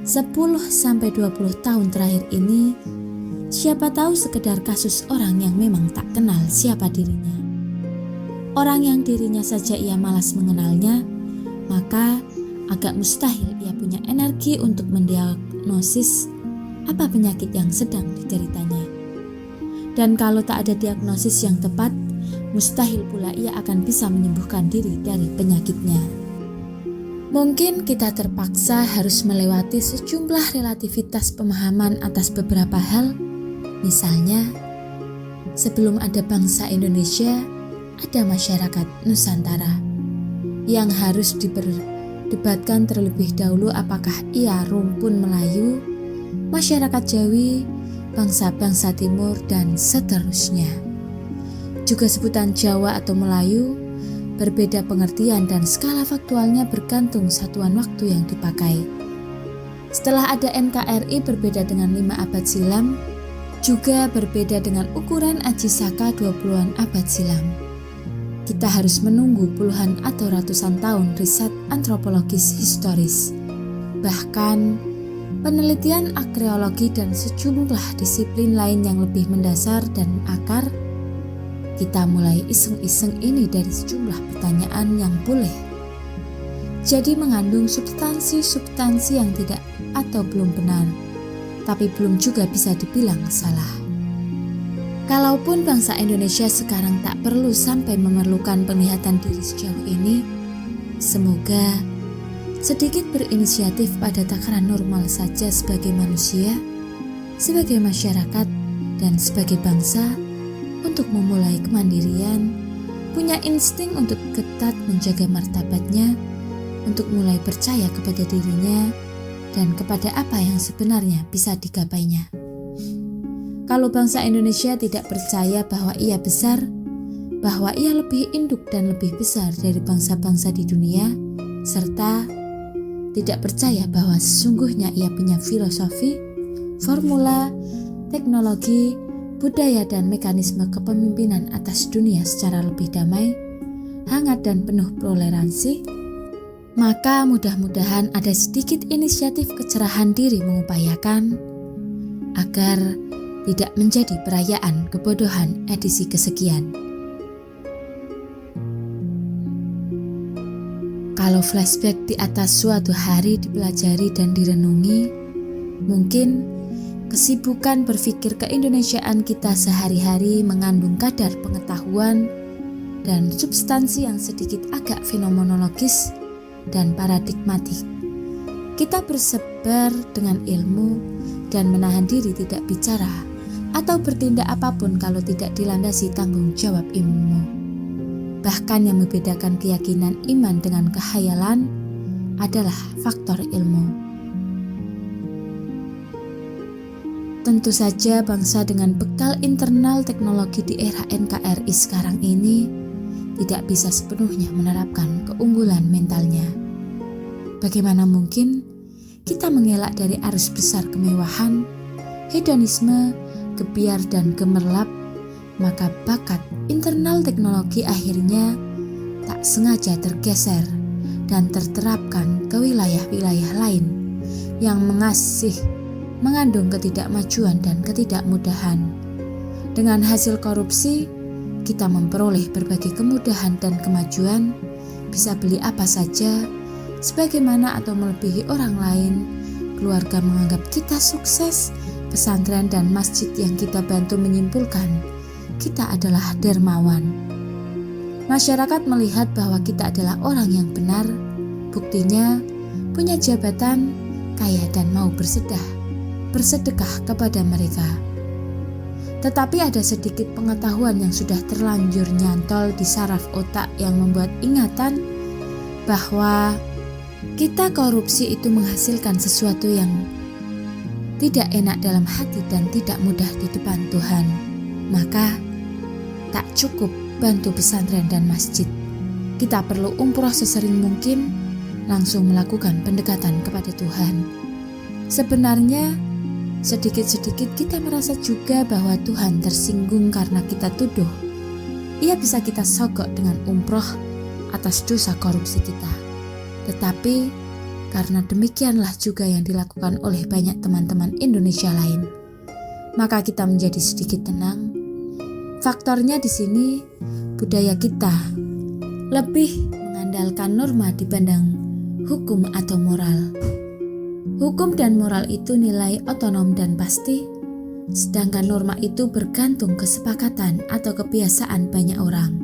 10-20 tahun terakhir ini, siapa tahu sekedar kasus orang yang memang tak kenal siapa dirinya. Orang yang dirinya saja ia malas mengenalnya, maka agak mustahil ia punya energi untuk mendiagnosis apa penyakit yang sedang dideritanya. Dan kalau tak ada diagnosis yang tepat, mustahil pula ia akan bisa menyembuhkan diri dari penyakitnya. Mungkin kita terpaksa harus melewati sejumlah relativitas pemahaman atas beberapa hal. Misalnya, sebelum ada bangsa Indonesia, ada masyarakat Nusantara yang harus diperdebatkan terlebih dahulu apakah ia rumpun Melayu, masyarakat Jawi, bangsa-bangsa Timur, dan seterusnya. Juga sebutan Jawa atau Melayu berbeda pengertian dan skala faktualnya bergantung satuan waktu yang dipakai. Setelah ada NKRI berbeda dengan 5 abad silam, juga berbeda dengan ukuran Aji Saka 20-an abad silam. kita harus menunggu puluhan atau ratusan tahun riset antropologis historis. Bahkan, penelitian arkeologi dan sejumlah disiplin lain yang lebih mendasar dan akar, kita mulai iseng-iseng ini dari sejumlah pertanyaan yang boleh jadi mengandung substansi-substansi yang tidak atau belum benar, tapi belum juga bisa dibilang salah. Kalaupun bangsa Indonesia sekarang tak perlu sampai memerlukan penglihatan diri sejauh ini, semoga sedikit berinisiatif pada takaran normal saja sebagai manusia, sebagai masyarakat, dan sebagai bangsa untuk memulai kemandirian, punya insting untuk ketat menjaga martabatnya, untuk mulai percaya kepada dirinya dan kepada apa yang sebenarnya bisa digapainya. Kalau bangsa Indonesia tidak percaya bahwa ia besar, bahwa ia lebih induk dan lebih besar dari bangsa-bangsa di dunia, serta tidak percaya bahwa sesungguhnya ia punya filosofi, formula, teknologi, budaya dan mekanisme kepemimpinan atas dunia secara lebih damai, hangat dan penuh toleransi, maka mudah-mudahan ada sedikit inisiatif kecerahan diri mengupayakan agar tidak menjadi perayaan kebodohan edisi kesekian. Kalau flashback di atas suatu hari dipelajari dan direnungi, mungkin kesibukan berpikir keindonesiaan kita sehari-hari mengandung kadar pengetahuan dan substansi yang sedikit agak fenomenologis dan paradigmatik. Kita bersebar dengan ilmu dan menahan diri tidak bicara atau bertindak apapun kalau tidak dilandasi tanggung jawab ilmu. Bahkan yang membedakan keyakinan iman dengan khayalan adalah faktor ilmu. Tentu saja bangsa dengan bekal internal teknologi di era NKRI sekarang ini tidak bisa sepenuhnya menerapkan keunggulan mentalnya. Bagaimana mungkin kita mengelak dari arus besar kemewahan, hedonisme, gebiar dan gemerlap, maka bakat internal teknologi akhirnya tak sengaja tergeser dan terterapkan ke wilayah-wilayah lain yang mengandung ketidakmajuan dan ketidakmudahan. Dengan hasil korupsi, kita memperoleh berbagai kemudahan dan kemajuan, bisa beli apa saja, sebagaimana atau melebihi orang lain. Keluarga menganggap kita sukses, pesantren dan masjid yang kita bantu menyimpulkan kita adalah dermawan. Masyarakat melihat bahwa kita adalah orang yang benar, buktinya punya jabatan, kaya dan mau bersedekah kepada mereka. Tetapi ada sedikit pengetahuan yang sudah terlanjur nyantol di saraf otak yang membuat ingatan bahwa kita korupsi itu menghasilkan sesuatu yang tidak enak dalam hati dan tidak mudah di depan Tuhan. Maka tak cukup bantu pesantren dan masjid. Kita perlu umroh sesering mungkin, langsung melakukan pendekatan kepada Tuhan. Sebenarnya sedikit-sedikit kita merasa juga bahwa Tuhan tersinggung karena kita tuduh. Ia bisa kita sogok dengan umroh atas dosa korupsi kita. Tetapi karena demikianlah juga yang dilakukan oleh banyak teman-teman Indonesia lain, maka kita menjadi sedikit tenang. Faktornya di sini budaya kita lebih mengandalkan norma dibanding hukum atau moral. Hukum dan moral itu nilai otonom dan pasti, sedangkan norma itu bergantung kesepakatan atau kebiasaan banyak orang.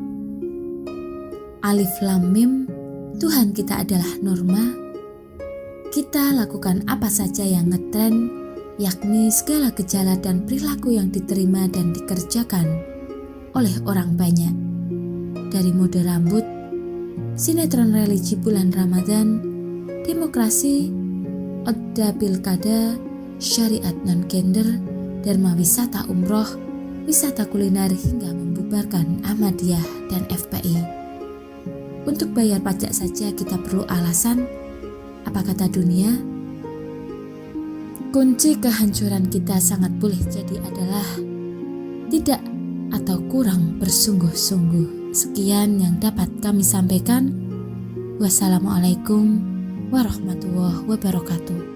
Alif Lam Mim, Tuhan kita adalah norma. Kita lakukan apa saja yang ngetren, yakni segala gejala dan perilaku yang diterima dan dikerjakan oleh orang banyak. Dari mode rambut, sinetron religi bulan Ramadan, demokrasi, odda pilkada, syariat non-gender, dharma wisata umroh, wisata kuliner hingga membubarkan Ahmadiyah dan FPI. Untuk bayar pajak saja kita perlu alasan. Apa kata dunia? Kunci kehancuran kita sangat boleh jadi adalah tidak atau kurang bersungguh-sungguh. Sekian yang dapat kami sampaikan. Wassalamualaikum warahmatullahi wabarakatuh.